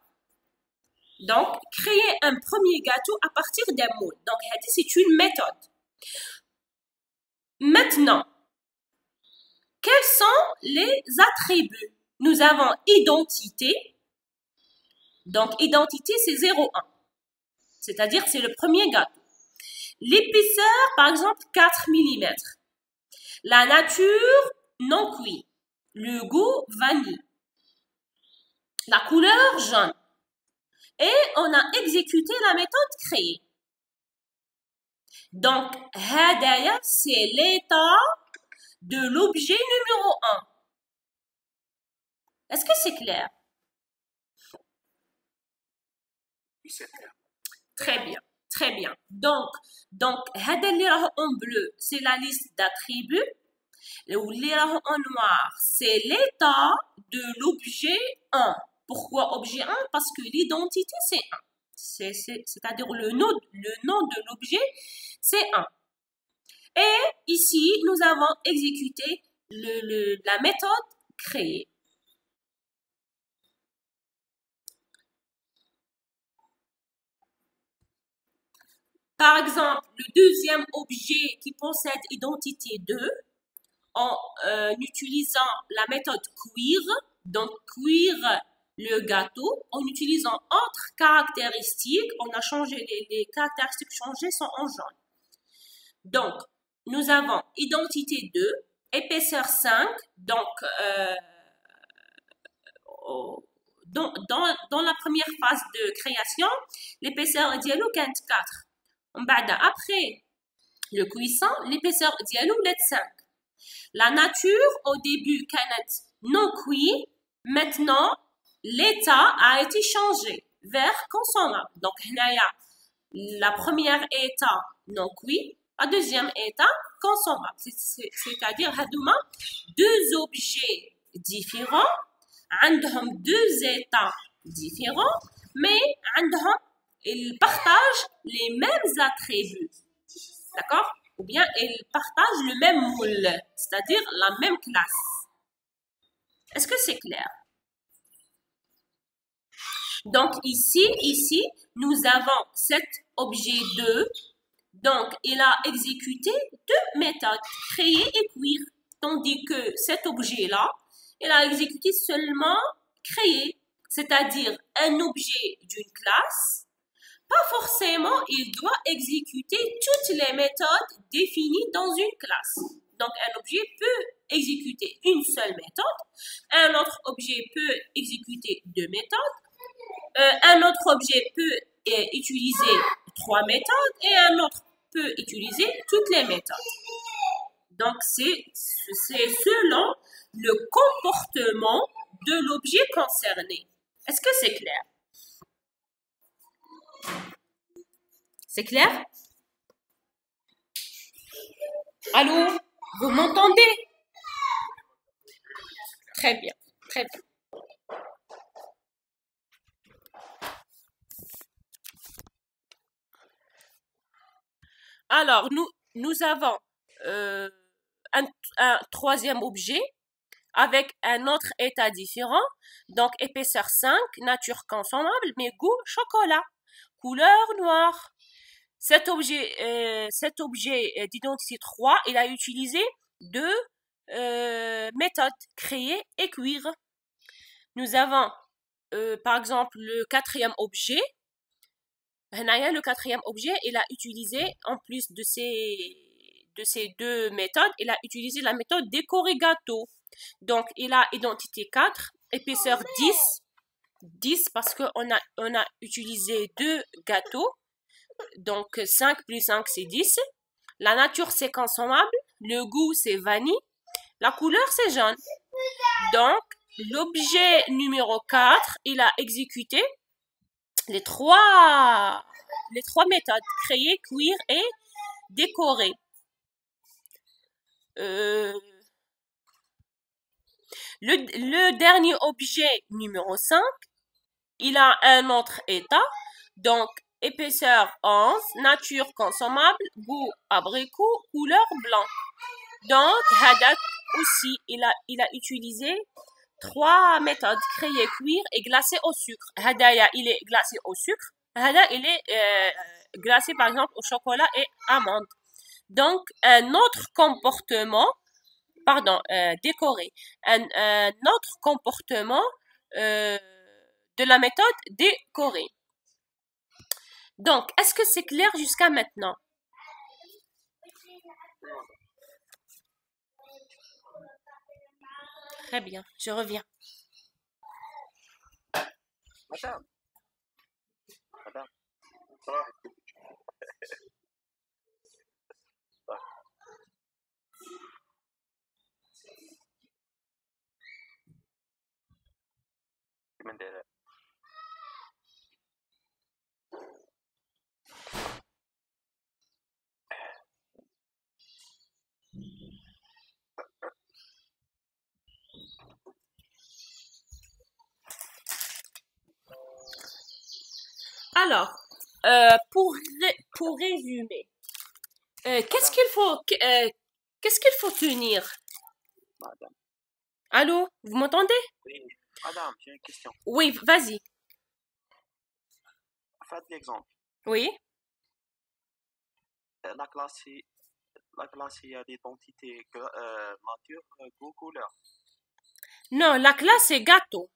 Donc, créer un premier gâteau à partir d'un moule. Donc, c'est une méthode. Maintenant, quels sont les attributs? Nous avons identité. Donc, identité, c'est 0,1. C'est-à-dire, c'est le premier gâteau. L'épaisseur, par exemple, 4 mm. La nature, non cuit. Le goût, vanille. La couleur, jaune. Et on a exécuté la méthode créée. Donc, hadaya, c'est l'état de l'objet numéro 1. Est-ce que c'est clair? Oui, c'est clair. Très bien, très bien. Donc, hada li rah en bleu, c'est la liste d'attributs. Ou li rah en noir, c'est l'état de l'objet 1. Pourquoi objet 1? Parce que l'identité, c'est 1. C'est-à-dire le nom de l'objet, c'est 1. Et ici, nous avons exécuté la méthode créée. Par exemple, le deuxième objet qui possède identité 2, en utilisant la méthode cuire, donc cuire le gâteau, en utilisant autres caractéristiques, on a changé, les caractéristiques changées sont en jaune. Donc, nous avons identité 2, épaisseur 5, donc dans la première phase de création, l'épaisseur diallo 4. Après le cuisson, l'épaisseur diallo est 5. La nature, au début, كانت non cuit. Maintenant, l'état a été changé vers consommable. Donc, la première état non cuit, la deuxième état consommable. C'est-à-dire, deux objets différents, عندهم deux états différents, mais ils partagent les mêmes attributs. D'accord? Ou bien ils partagent le même moule, c'est-à-dire la même classe. Est-ce que c'est clair? Donc ici, nous avons cet objet 2. Donc, il a exécuté deux méthodes, créer et cuire. Tandis que cet objet-là, il a exécuté seulement créer, c'est-à-dire un objet d'une classe. Pas forcément, il doit exécuter toutes les méthodes définies dans une classe. Donc, un objet peut exécuter une seule méthode, un autre objet peut exécuter deux méthodes, un autre objet peut utiliser 3 méthodes et un autre peut utiliser toutes les méthodes. Donc, c'est selon le comportement de l'objet concerné. Est-ce que c'est clair? C'est clair? Allô? Vous m'entendez? Très bien, très bien. Alors, nous avons un troisième objet avec un autre état différent. Donc, épaisseur 5, nature consommable, mais goût chocolat, couleur noire. Cet objet d'identité 3, il a utilisé deux méthodes, créer et cuire. Nous avons, par exemple, le quatrième objet. Le quatrième objet, il a utilisé, en plus de ces deux méthodes, il a utilisé la méthode décorer gâteau. Donc, il a identité 4, épaisseur 10 parce qu'on a utilisé deux gâteaux. Donc, 5 plus 5, c'est 10. La nature, c'est consommable. Le goût, c'est vanille. La couleur, c'est jaune. Donc, l'objet numéro 4, il a exécuté les trois méthodes, créer, cuire et décorer. Le dernier objet, numéro 5, il a un autre état. Donc, épaisseur 11, nature consommable, goût abricot, couleur blanc. Donc, Hadat aussi, il a utilisé 3 méthodes, créer, cuire et glacer au sucre. Hadaya, il est glacé au sucre. Hada, il est glacé par exemple au chocolat et amandes. Donc, un autre comportement, décoré, un autre comportement de la méthode décorée. Donc, est-ce que c'est clair jusqu'à maintenant? Très bien, je reviens. Madame, madame. من داير Alors, pour résumer, qu'est-ce qu'il faut tenir? madame. Allô, vous m'entendez? Oui, madame, j'ai une question. Oui, vas-y. Faites l'exemple. Oui. La classe, il y a l'identité nature, goût, couleur. Non, la classe c'est gâteau.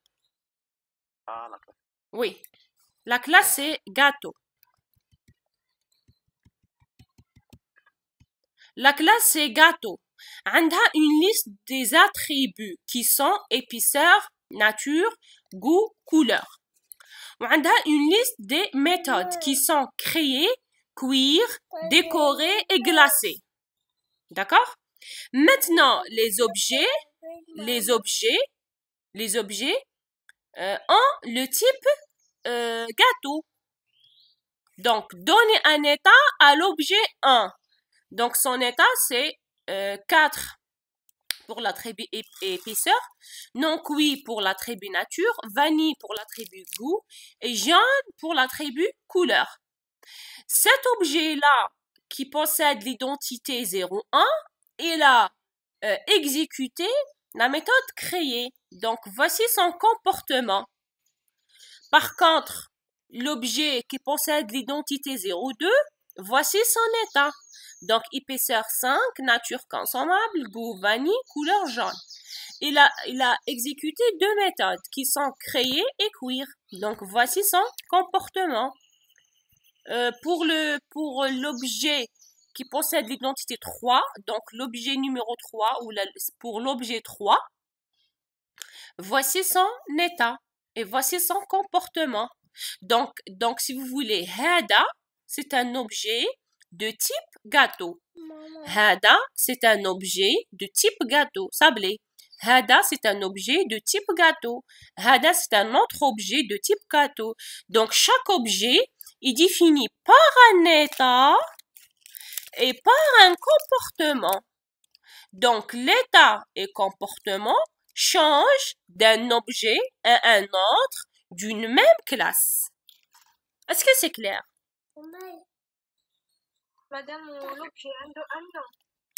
Ah, la classe. Oui. La classe c'est gâteau. La classe c'est gâteau. عندها une liste des attributs qui sont épaisseur, nature, goût, couleur. وعندها une liste des méthodes qui sont créer, cuire, décorer et glacer. D'accord? Maintenant, les objets ont le type gâteau. Donc, donner un état à l'objet 1. Donc, son état, c'est 4 pour l'attribut épaisseur, non cuit pour l'attribut nature, vanille pour l'attribut goût et jaune pour l'attribut couleur. Cet objet-là, qui possède l'identité 0,1, il a exécuté la méthode créée. Donc, voici son comportement. Par contre, l'objet qui possède l'identité 0,2, voici son état. Donc, épaisseur 5, nature consommable, goût vanille, couleur jaune. Il a exécuté 2 méthodes qui sont créer et cuire. Donc, voici son comportement. Pour l'objet qui possède l'identité 3, donc l'objet numéro 3 ou pour l'objet 3, voici son état et voici son comportement. Donc si vous voulez, Hada, c'est un objet de type gâteau. Hada, c'est un objet de type gâteau, sablé. Hada, c'est un objet de type gâteau. Hada, c'est un autre objet de type gâteau. Donc, chaque objet est défini par un état et par un comportement. Donc, l'état et comportement changent d'un objet à un autre d'une même classe. Est-ce que c'est clair? Madame, l'objet a un nom.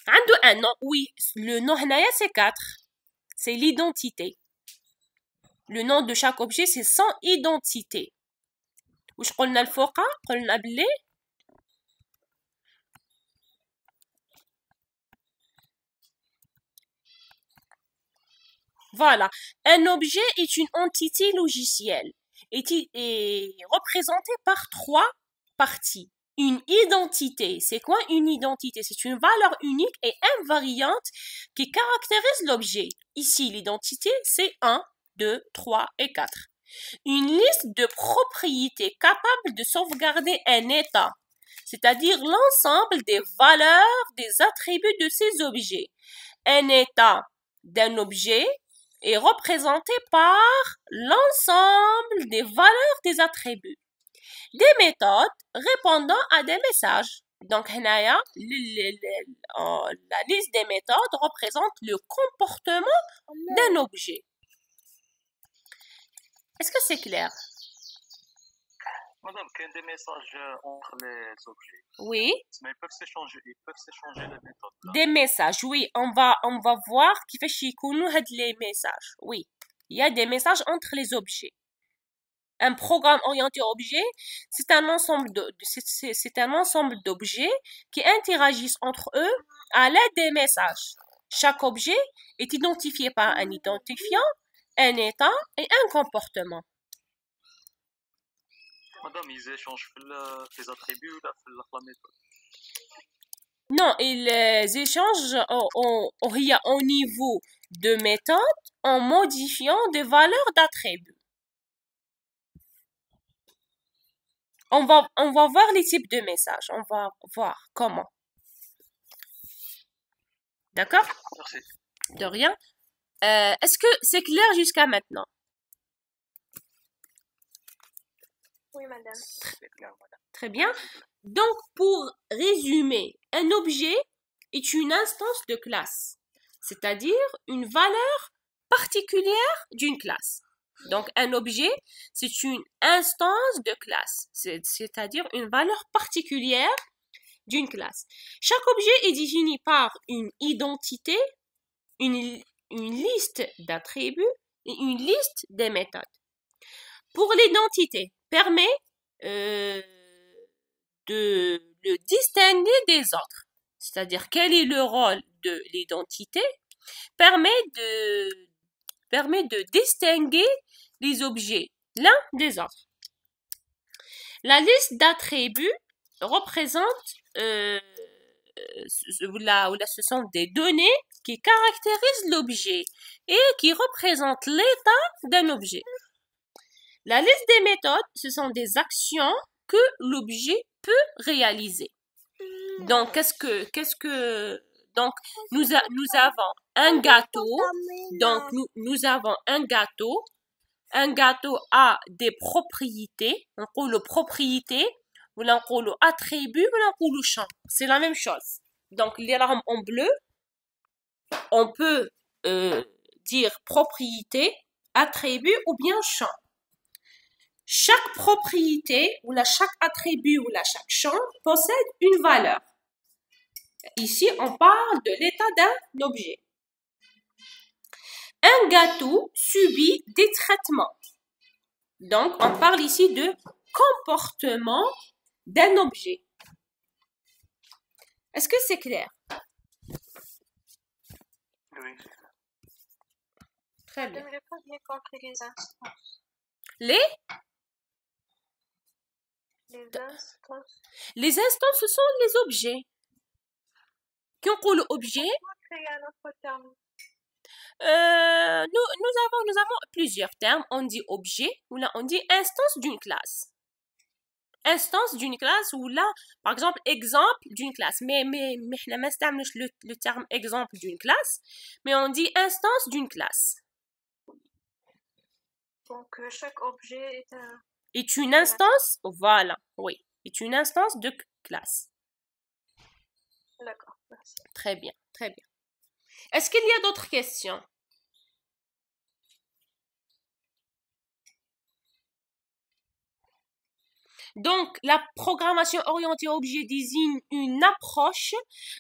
عنده un nom, oui. Le nom هنايا c'est 4. C'est l'identité. Le nom de chaque objet, c'est son identité. وش قلنا الفوقة؟ قلنا باللي Voilà. Un objet est une entité logicielle est représenté par 3 parties. Une identité. C'est quoi une identité? C'est une valeur unique et invariante qui caractérise l'objet. Ici, l'identité, c'est 1, 2, 3 et 4. Une liste de propriétés capables de sauvegarder un état, c'est-à-dire l'ensemble des valeurs, des attributs de ces objets. Un état d'un objet est représenté par l'ensemble des valeurs des attributs. Des méthodes répondant à des messages. Donc, la liste des méthodes représente le comportement d'un objet. Est-ce que c'est clair? Madame, qu'il y a des messages entre les objets. Oui. Mais ils peuvent s'échanger les méthodes. Là. Des messages, oui. On va voir كيفاش يكونوا هاد les messages. Oui. Il y a des messages entre les objets. Un programme orienté objet, c'est un ensemble d'objets qui interagissent entre eux à l'aide des messages. Chaque objet est identifié par un identifiant, un état et un comportement. Madame, ils échangent les attributs ou la méthode. Non, ils échangent au niveau de méthode en modifiant des valeurs d'attributs. On va voir les types de messages. On va voir comment. D'accord? Merci. De rien. Est-ce que c'est clair jusqu'à maintenant? Oui, madame. Très bien. Donc, pour résumer, un objet est une instance de classe, c'est-à-dire une valeur particulière d'une classe. Donc, un objet, c'est une instance de classe, c'est-à-dire une valeur particulière d'une classe. Chaque objet est défini par une identité, une liste d'attributs et une liste des méthodes. Pour l'identité, permet de le distinguer des autres. C'est-à-dire, quel est le rôle de l'identité permet de distinguer les objets l'un des autres. La liste d'attributs représente ce sont des données qui caractérisent l'objet et qui représentent l'état d'un objet. La liste des méthodes, ce sont des actions que l'objet peut réaliser. Donc, donc nous avons un gâteau. Donc, nous avons un gâteau. Un gâteau a des propriétés. On dit les propriétés, ou on dit attributs, ou on dit champ. C'est la même chose. Donc, les larmes en bleu, on peut dire propriété, attribut ou bien champ. Chaque propriété, ou chaque attribut, ou chaque champ possède une valeur. Ici, on parle de l'état d'un objet. Un gâteau subit des traitements. Donc, on parle ici de comportement d'un objet. Est-ce que c'est clair? Oui. Très bien. Je n'ai pas bien compris les instances. Les instances, ce sont les objets. Quand on dit objet, Créer un autre terme. nous avons plusieurs termes. On dit objet ou là on dit instance d'une classe. Instance d'une classe ou là, par exemple, exemple d'une classe. Mais le terme exemple d'une classe, mais on dit instance d'une classe. Donc, chaque objet est une instance, voilà, oui, est une instance de classe. D'accord, merci. Très bien, très bien. Est-ce qu'il y a d'autres questions? Donc, la programmation orientée objet désigne une approche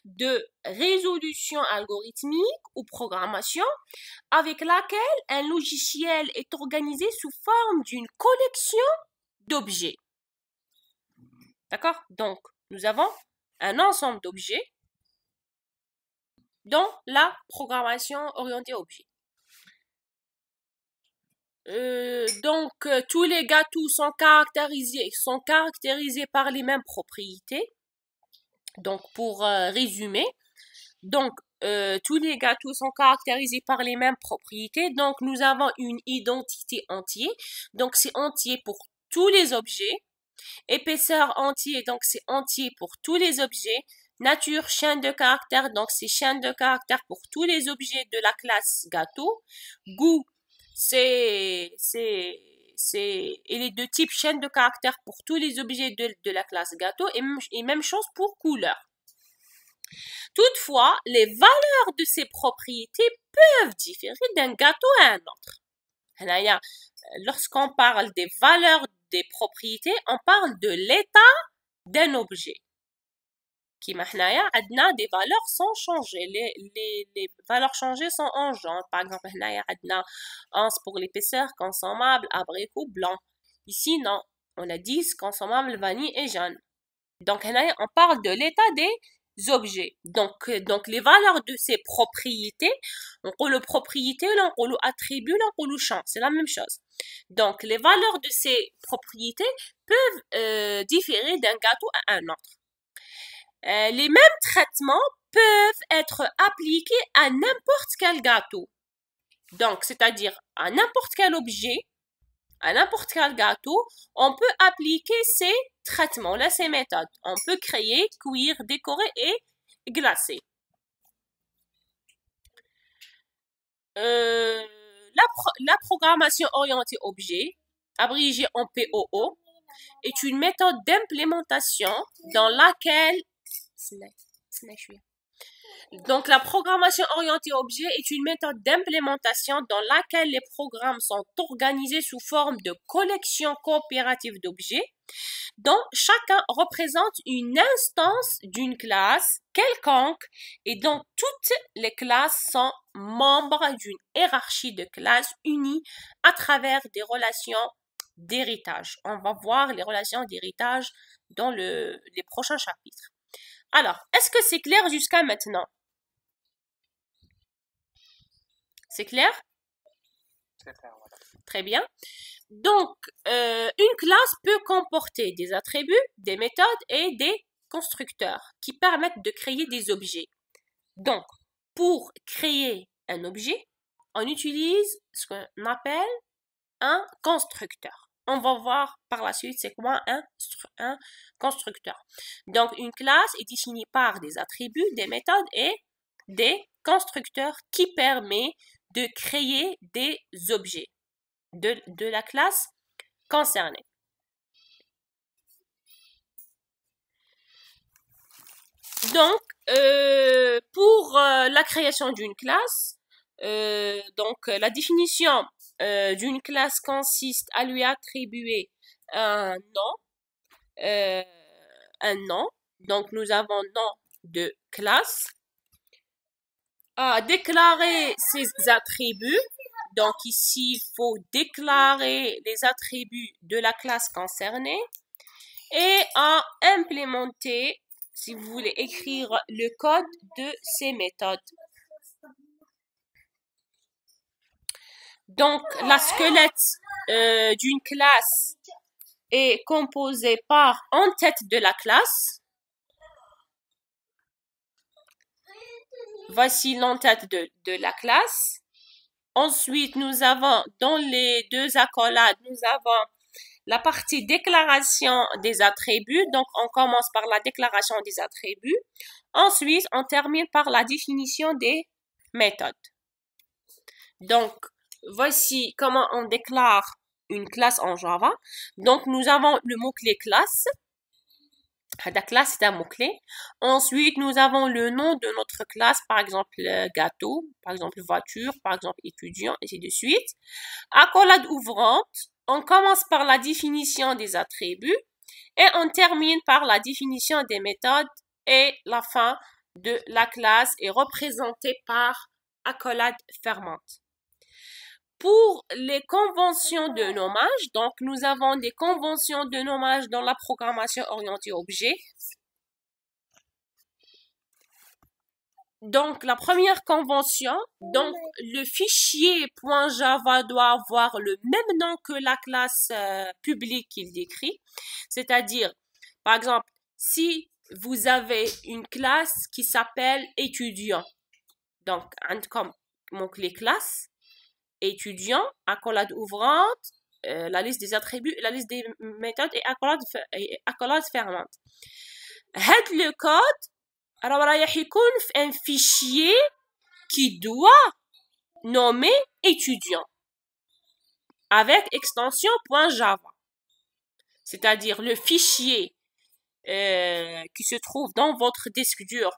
de résolution algorithmique ou programmation avec laquelle un logiciel est organisé sous forme d'une collection d'objets. D'accord? Donc, nous avons un ensemble d'objets dans la programmation orientée objet. Donc, tous les gâteaux sont caractérisés par les mêmes propriétés. Donc, pour résumer, donc, tous les gâteaux sont caractérisés par les mêmes propriétés. Donc, nous avons une identité entière. Donc, c'est entier pour tous les objets. Épaisseur entier, donc c'est entier pour tous les objets. Nature, chaîne de caractères, donc c'est chaîne de caractères pour tous les objets de la classe gâteau. Goût, il est de type chaîne de caractères pour tous les objets de la classe gâteau et même chose pour couleur. Toutefois, les valeurs de ces propriétés peuvent différer d'un gâteau à un autre. Lorsqu'on parle des valeurs des propriétés, on parle de l'état d'un objet. Qui maintenant, on des valeurs sans changer. Les valeurs changées sont en genre. Par exemple, on a 11 pour l'épaisseur, consommable, abricot, blanc. Ici, non. On a 10, consommable, vanille et jaune. Donc, on parle de l'état des objets. Donc, les valeurs de ces propriétés, on peut le propriété, on peut le attribut, on peut le champ. C'est la même chose. Donc, les valeurs de ces propriétés peuvent différer d'un gâteau à un autre. Les mêmes traitements peuvent être appliqués à n'importe quel gâteau. Donc, c'est-à-dire à n'importe quel objet, à n'importe quel gâteau, on peut appliquer ces traitements-là, ces méthodes. On peut créer, cuire, décorer et glacer. La programmation orientée objet, abrégée en POO, est une méthode d'implémentation dans laquelle donc, la programmation orientée objet est une méthode d'implémentation dans laquelle les programmes sont organisés sous forme de collections coopératives d'objets dont chacun représente une instance d'une classe quelconque et dont toutes les classes sont membres d'une hiérarchie de classes unies à travers des relations d'héritage. On va voir les relations d'héritage dans les prochains chapitres. Alors, est-ce que c'est clair jusqu'à maintenant? C'est clair? C'est clair, voilà. Très bien. Donc, une classe peut comporter des attributs, des méthodes et des constructeurs qui permettent de créer des objets. Donc, pour créer un objet, on utilise ce qu'on appelle un constructeur. On va voir par la suite c'est quoi un constructeur. Donc, une classe est définie par des attributs, des méthodes et des constructeurs qui permettent de créer des objets de la classe concernée. Donc, pour la création d'une classe, donc la définition d'une classe consiste à lui attribuer un nom. Donc, nous avons nom de classe. À déclarer ses attributs. Donc, ici, il faut déclarer les attributs de la classe concernée. Et à implémenter, si vous voulez écrire le code de ces méthodes. Donc, la squelette d'une classe est composée par en tête de la classe. Voici l'entête de la classe. Ensuite, nous avons dans les deux accolades, nous avons la partie déclaration des attributs. Donc, on commence par la déclaration des attributs. Ensuite, on termine par la définition des méthodes. Donc, voici comment on déclare une classe en Java. Donc, nous avons le mot-clé classe. La classe, c'est un mot-clé. Ensuite, nous avons le nom de notre classe, par exemple gâteau, par exemple voiture, par exemple étudiant, et ainsi de suite. Accolade ouvrante, on commence par la définition des attributs et on termine par la définition des méthodes et la fin de la classe est représentée par accolade fermante. Pour les conventions de nommage, donc nous avons des conventions de nommage dans la programmation orientée objet. Donc la première convention, donc le fichier .java doit avoir le même nom que la classe publique qu'il décrit. C'est-à-dire, par exemple, si vous avez une classe qui s'appelle étudiant, donc comme mot-clé classe, étudiant, accolade ouvrante, la liste des attributs, la liste des méthodes et accolade fermante. Le code, alors il y a un fichier qui doit nommer étudiant avec extension .java. C'est-à-dire le fichier qui se trouve dans votre disque dur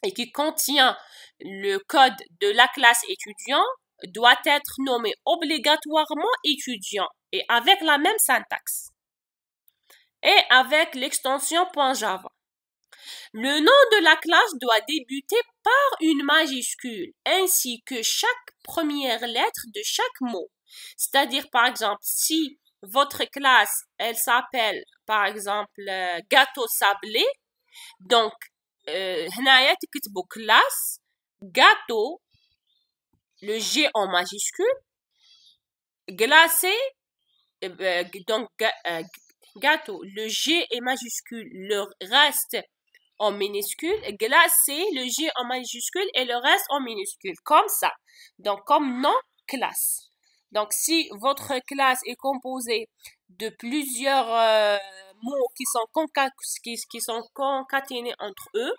et qui contient le code de la classe étudiant doit être nommé obligatoirement étudiant et avec la même syntaxe et avec l'extension .java. Le nom de la classe doit débuter par une majuscule ainsi que chaque première lettre de chaque mot. C'est-à-dire, par exemple, si votre classe, elle s'appelle, par exemple, gâteau sablé, donc, هنايا تكتبوا classe, gâteau, le G en majuscule, glacé, donc gâteau, le G est majuscule, le reste en minuscule, glacé, le G en majuscule et le reste en minuscule, comme ça. Donc, comme nom, classe. Donc, si votre classe est composée de plusieurs mots qui sont concaténés entre eux,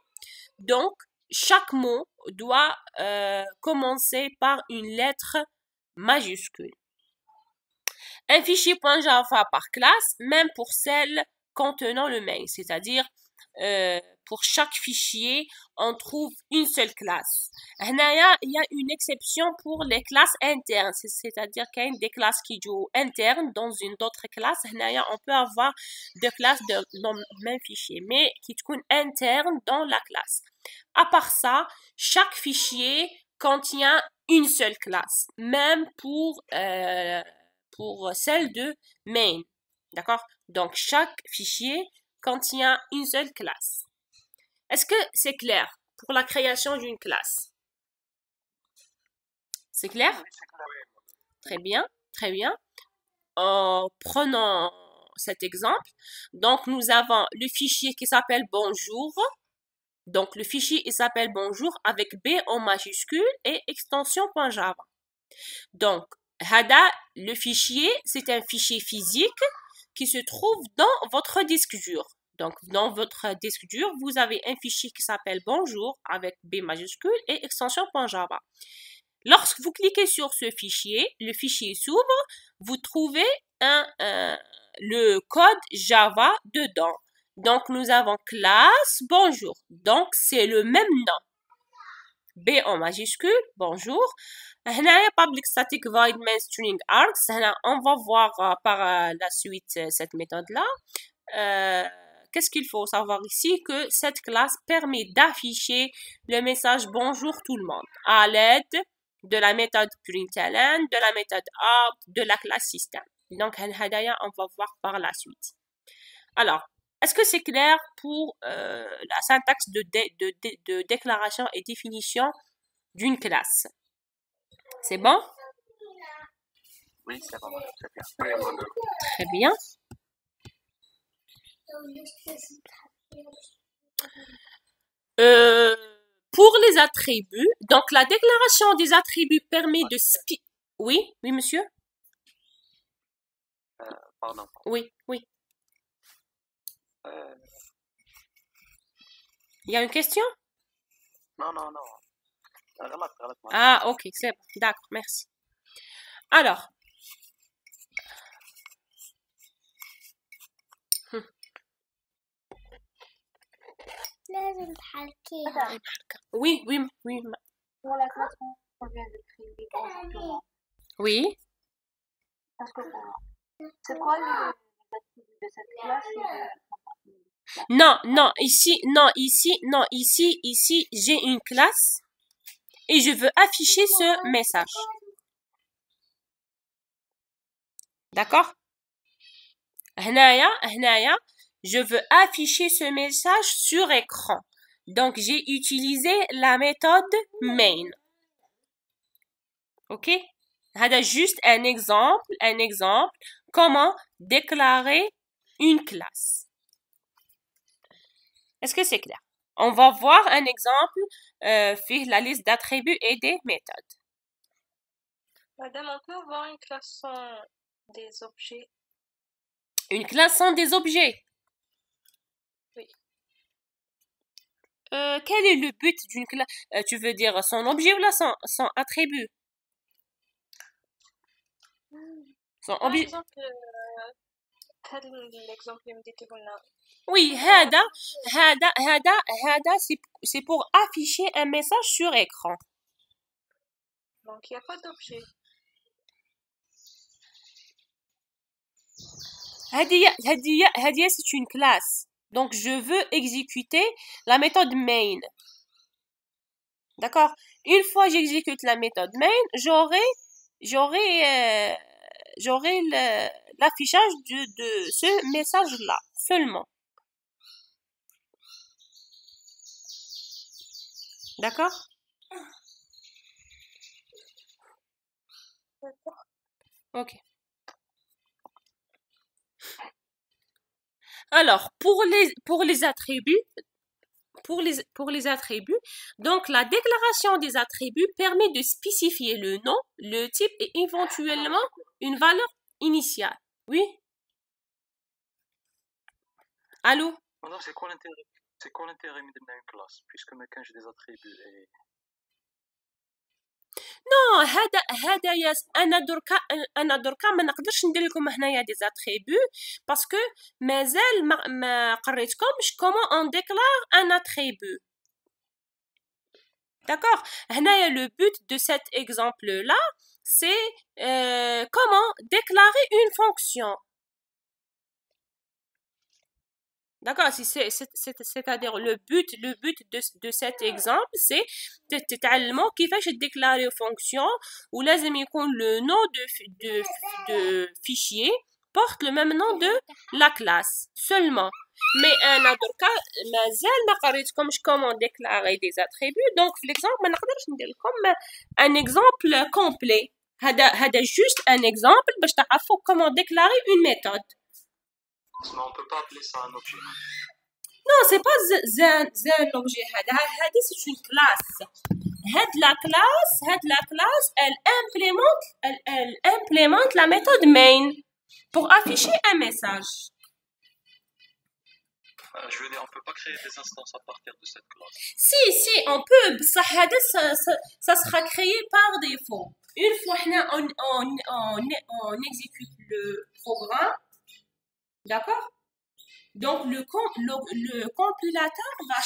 donc, chaque mot doit commencer par une lettre majuscule. Un fichier .java par classe, même pour celle contenant le main, c'est-à-dire pour chaque fichier, on trouve une seule classe. Il y a une exception pour les classes internes, c'est-à-dire qu'il y a des classes qui jouent internes dans une autre classe. On peut avoir deux classes dans le même fichier, mais qui sont internes dans la classe. À part ça, chaque fichier contient une seule classe, même pour celle de main. D'accord? Donc, chaque fichier contient une seule classe. Est-ce que c'est clair pour la création d'une classe? C'est clair? Très bien, très bien. Prenons cet exemple. Donc, nous avons le fichier qui s'appelle bonjour. Donc, le fichier, il s'appelle bonjour avec B en majuscule et extension .java. Donc, le fichier, c'est un fichier physique qui se trouve dans votre disque dur. Donc, dans votre disque dur, vous avez un fichier qui s'appelle bonjour avec B majuscule et extension .java. Lorsque vous cliquez sur ce fichier, le fichier s'ouvre, vous trouvez le code Java dedans. Donc, nous avons classe bonjour. Donc, c'est le même nom. B en majuscule, bonjour. Public static void main string args. On va voir par la suite cette méthode-là. Qu'est-ce qu'il faut savoir ici? Que cette classe permet d'afficher le message bonjour tout le monde à l'aide de la méthode println, de la méthode out, de la classe system. Donc, on va voir par la suite. Alors, est-ce que c'est clair pour la syntaxe de déclaration et définition d'une classe? C'est bon? Oui, c'est bon, c'est bien. Très bien. Pour les attributs, donc la déclaration des attributs permet de... Oui, oui, monsieur? Pardon. Oui, oui. Il y a une question? Non. Ah, ok, c'est bon. D'accord, merci. Alors, oui. Pour la classe qu'on vient de créer, Oui. c'est quoi les attributs de cette classe? Non, ici, j'ai une classe et je veux afficher ce message. D'accord? هنايا, je veux afficher ce message sur écran. Donc, j'ai utilisé la méthode main. OK? C'est juste un exemple, comment déclarer une classe. Est-ce que c'est clair? On va voir un exemple fait la liste d'attributs et des méthodes. Madame, on peut avoir une classe sans des objets? Une classe sans des objets? Oui. Quel est le but d'une classe? Tu veux dire son objet ou là son attribut? Son Par objet. exemple, l'exemple اللي مديته لنا. Oui, c'est pour afficher un message sur écran. Donc, il n'y a pas d'objet. هذه c'est une classe. Donc, je veux exécuter la méthode main. D'accord? Une fois j'exécute la méthode main, j'aurai l'affichage de ce message-là seulement. D'accord? Ok. Alors, pour les attributs, donc la déclaration des attributs permet de spécifier le nom, le type et éventuellement une valeur initiale. Oui? Allô? Madame, c'est quoi l'intérêt de donner une classe puisque maintenant j'ai des attributs et Non, هذا انا دركا ما نقدرش ندير لكم هنايا دي زاتريبو باسكو مازال ما قريتكمش comment on déclare un attribut. D'accord? هنايا le but de cet exemple là c'est comment déclarer une fonction. D'accord, c'est-à-dire le but de cet exemple c'est تتعلموا كيفاش déclarer fonction ولازم يكون le nom de fichier porte le même nom de la classe seulement. Mais انا دركا مازال ما قريتكمش comment déclarer des attributs donc في l'exemple ما نقدرش ندير لكم un exemple complet. هذا juste un exemple باش تعرفوا comment déclarer une méthode. mais on peut pas appeler ça un objet. Non, c'est pas un objet. C'est une classe. La classe, elle implémente la méthode main pour afficher un message. Je veux dire, on peut pas créer des instances à partir de cette classe. Si, on peut. Ça sera créé par défaut. Une fois on exécute le programme, d'accord? Donc, le compilateur va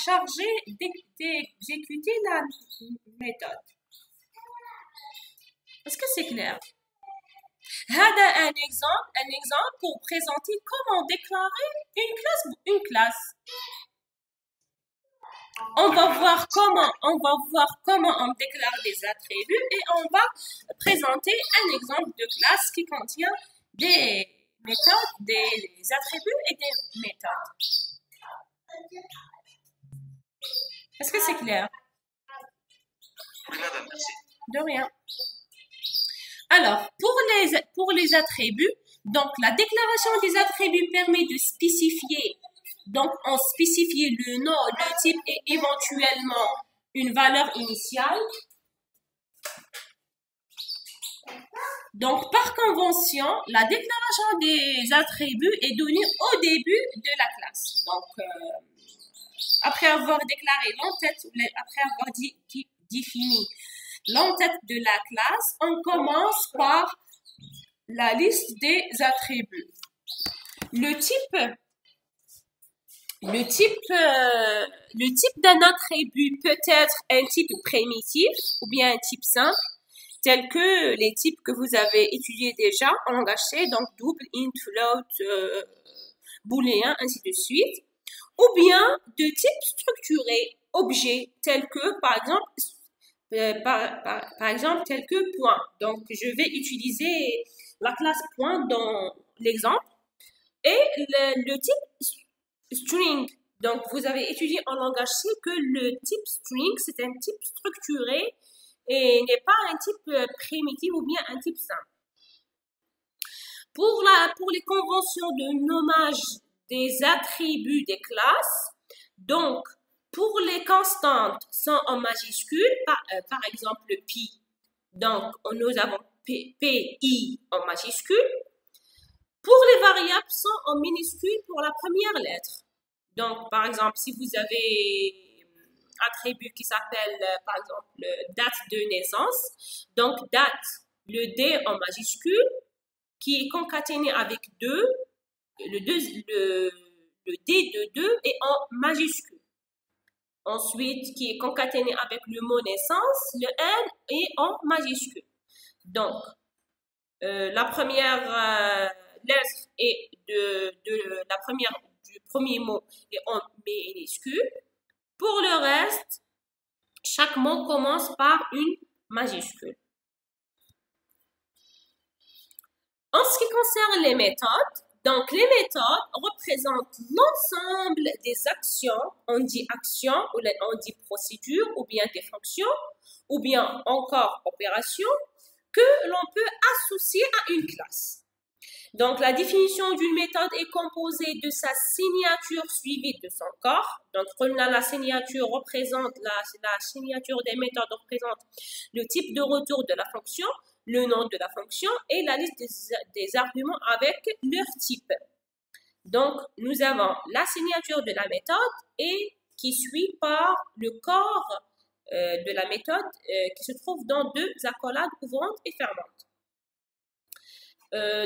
charger d'exécuter la méthode. Est-ce que c'est clair? هذا un exemple pour présenter comment déclarer une classe. On va voir comment on déclare des attributs et on va présenter un exemple de classe qui contient des méthodes, des attributs et des méthodes. Est-ce que c'est clair? Oui, madame, merci. De rien. Alors, pour les attributs, donc la déclaration des attributs permet de spécifier. Donc, on spécifie le nom, le type et éventuellement une valeur initiale. Donc, par convention, la déclaration des attributs est donnée au début de la classe. Donc, après avoir déclaré l'entête, après avoir défini l'entête de la classe, on commence par la liste des attributs. Le type d'un attribut peut être un type primitif ou bien un type simple, tel que les types que vous avez étudiés déjà en langage C, donc double, int, float, booléen, ainsi de suite, ou bien de type structuré, objet, tel que par exemple tel que point. Donc je vais utiliser la classe point dans l'exemple et le type string. Donc, vous avez étudié en langage C que le type string, c'est un type structuré et n'est pas un type primitif ou bien un type simple. Pour les conventions de nommage des attributs des classes, donc, pour les constantes sont en majuscule, par exemple pi. Donc, nous avons pi en majuscule. Pour les variables sont en minuscule pour la première lettre. Donc, par exemple, si vous avez un attribut qui s'appelle, par exemple, date de naissance, donc date, le D en majuscule, qui est concaténé avec 2, le D de 2 est en majuscule. Ensuite, qui est concaténé avec le mot naissance, le N est en majuscule. Donc, la première lettre est la première du premier mot est en minuscule. Pour le reste, chaque mot commence par une majuscule. En ce qui concerne les méthodes, donc les méthodes représentent l'ensemble des actions, on dit action, ou on dit procédure, ou bien des fonctions, ou bien encore opérations, que l'on peut associer à une classe. Donc, la définition d'une méthode est composée de sa signature suivie de son corps. Donc, la signature représente, la signature des méthodes représente le type de retour de la fonction, le nom de la fonction et la liste des arguments avec leur type. Donc, nous avons la signature de la méthode et qui suit par le corps de la méthode qui se trouve dans deux accolades ouvrantes et fermantes.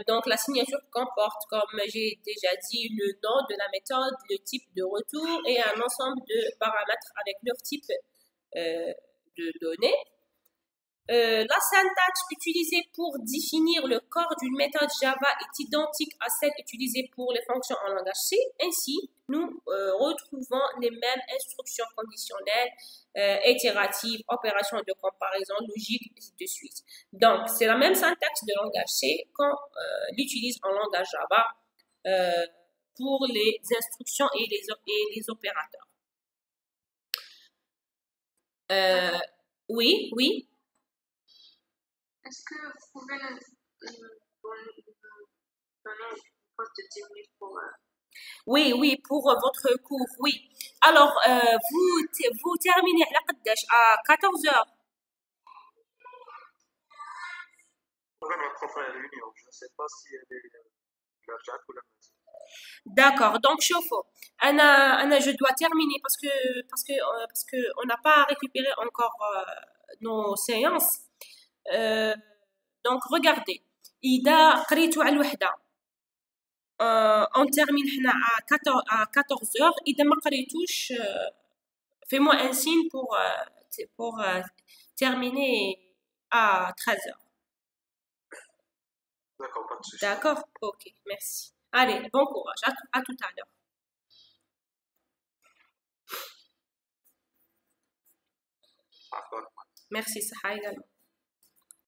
Donc, la signature comporte, comme j'ai déjà dit, le nom de la méthode, le type de retour et un ensemble de paramètres avec leur type de données. La syntaxe utilisée pour définir le corps d'une méthode Java est identique à celle utilisée pour les fonctions en langage C. Ainsi, nous retrouvons les mêmes instructions conditionnelles, itératives, opérations de comparaison, logique, et ainsi de suite. Donc, c'est la même syntaxe de langage C qu'on l'utilise en langage Java pour les instructions et les opérateurs. Oui. Est-ce que vous pouvez nous donner une pause de 10 minutes pour... Oui, pour votre cours, oui. Alors, vous terminez à 14 heures. Ma prof à la réunion, je ne sais pas si elle est l'urgente ou la maison. D'accord, donc chauffe. Anna, je dois terminer parce que on n'a pas récupéré encore nos séances. Donc regardez, إذا قريتوا على الوحدة on termine هنا à 14 heures. إذا ما قريتوش fais-moi un signe pour terminer à 13 heures. D'accord, pas de souci. D'accord, ok, merci. Allez, bon courage, à tout à l'heure. Merci, Saha également.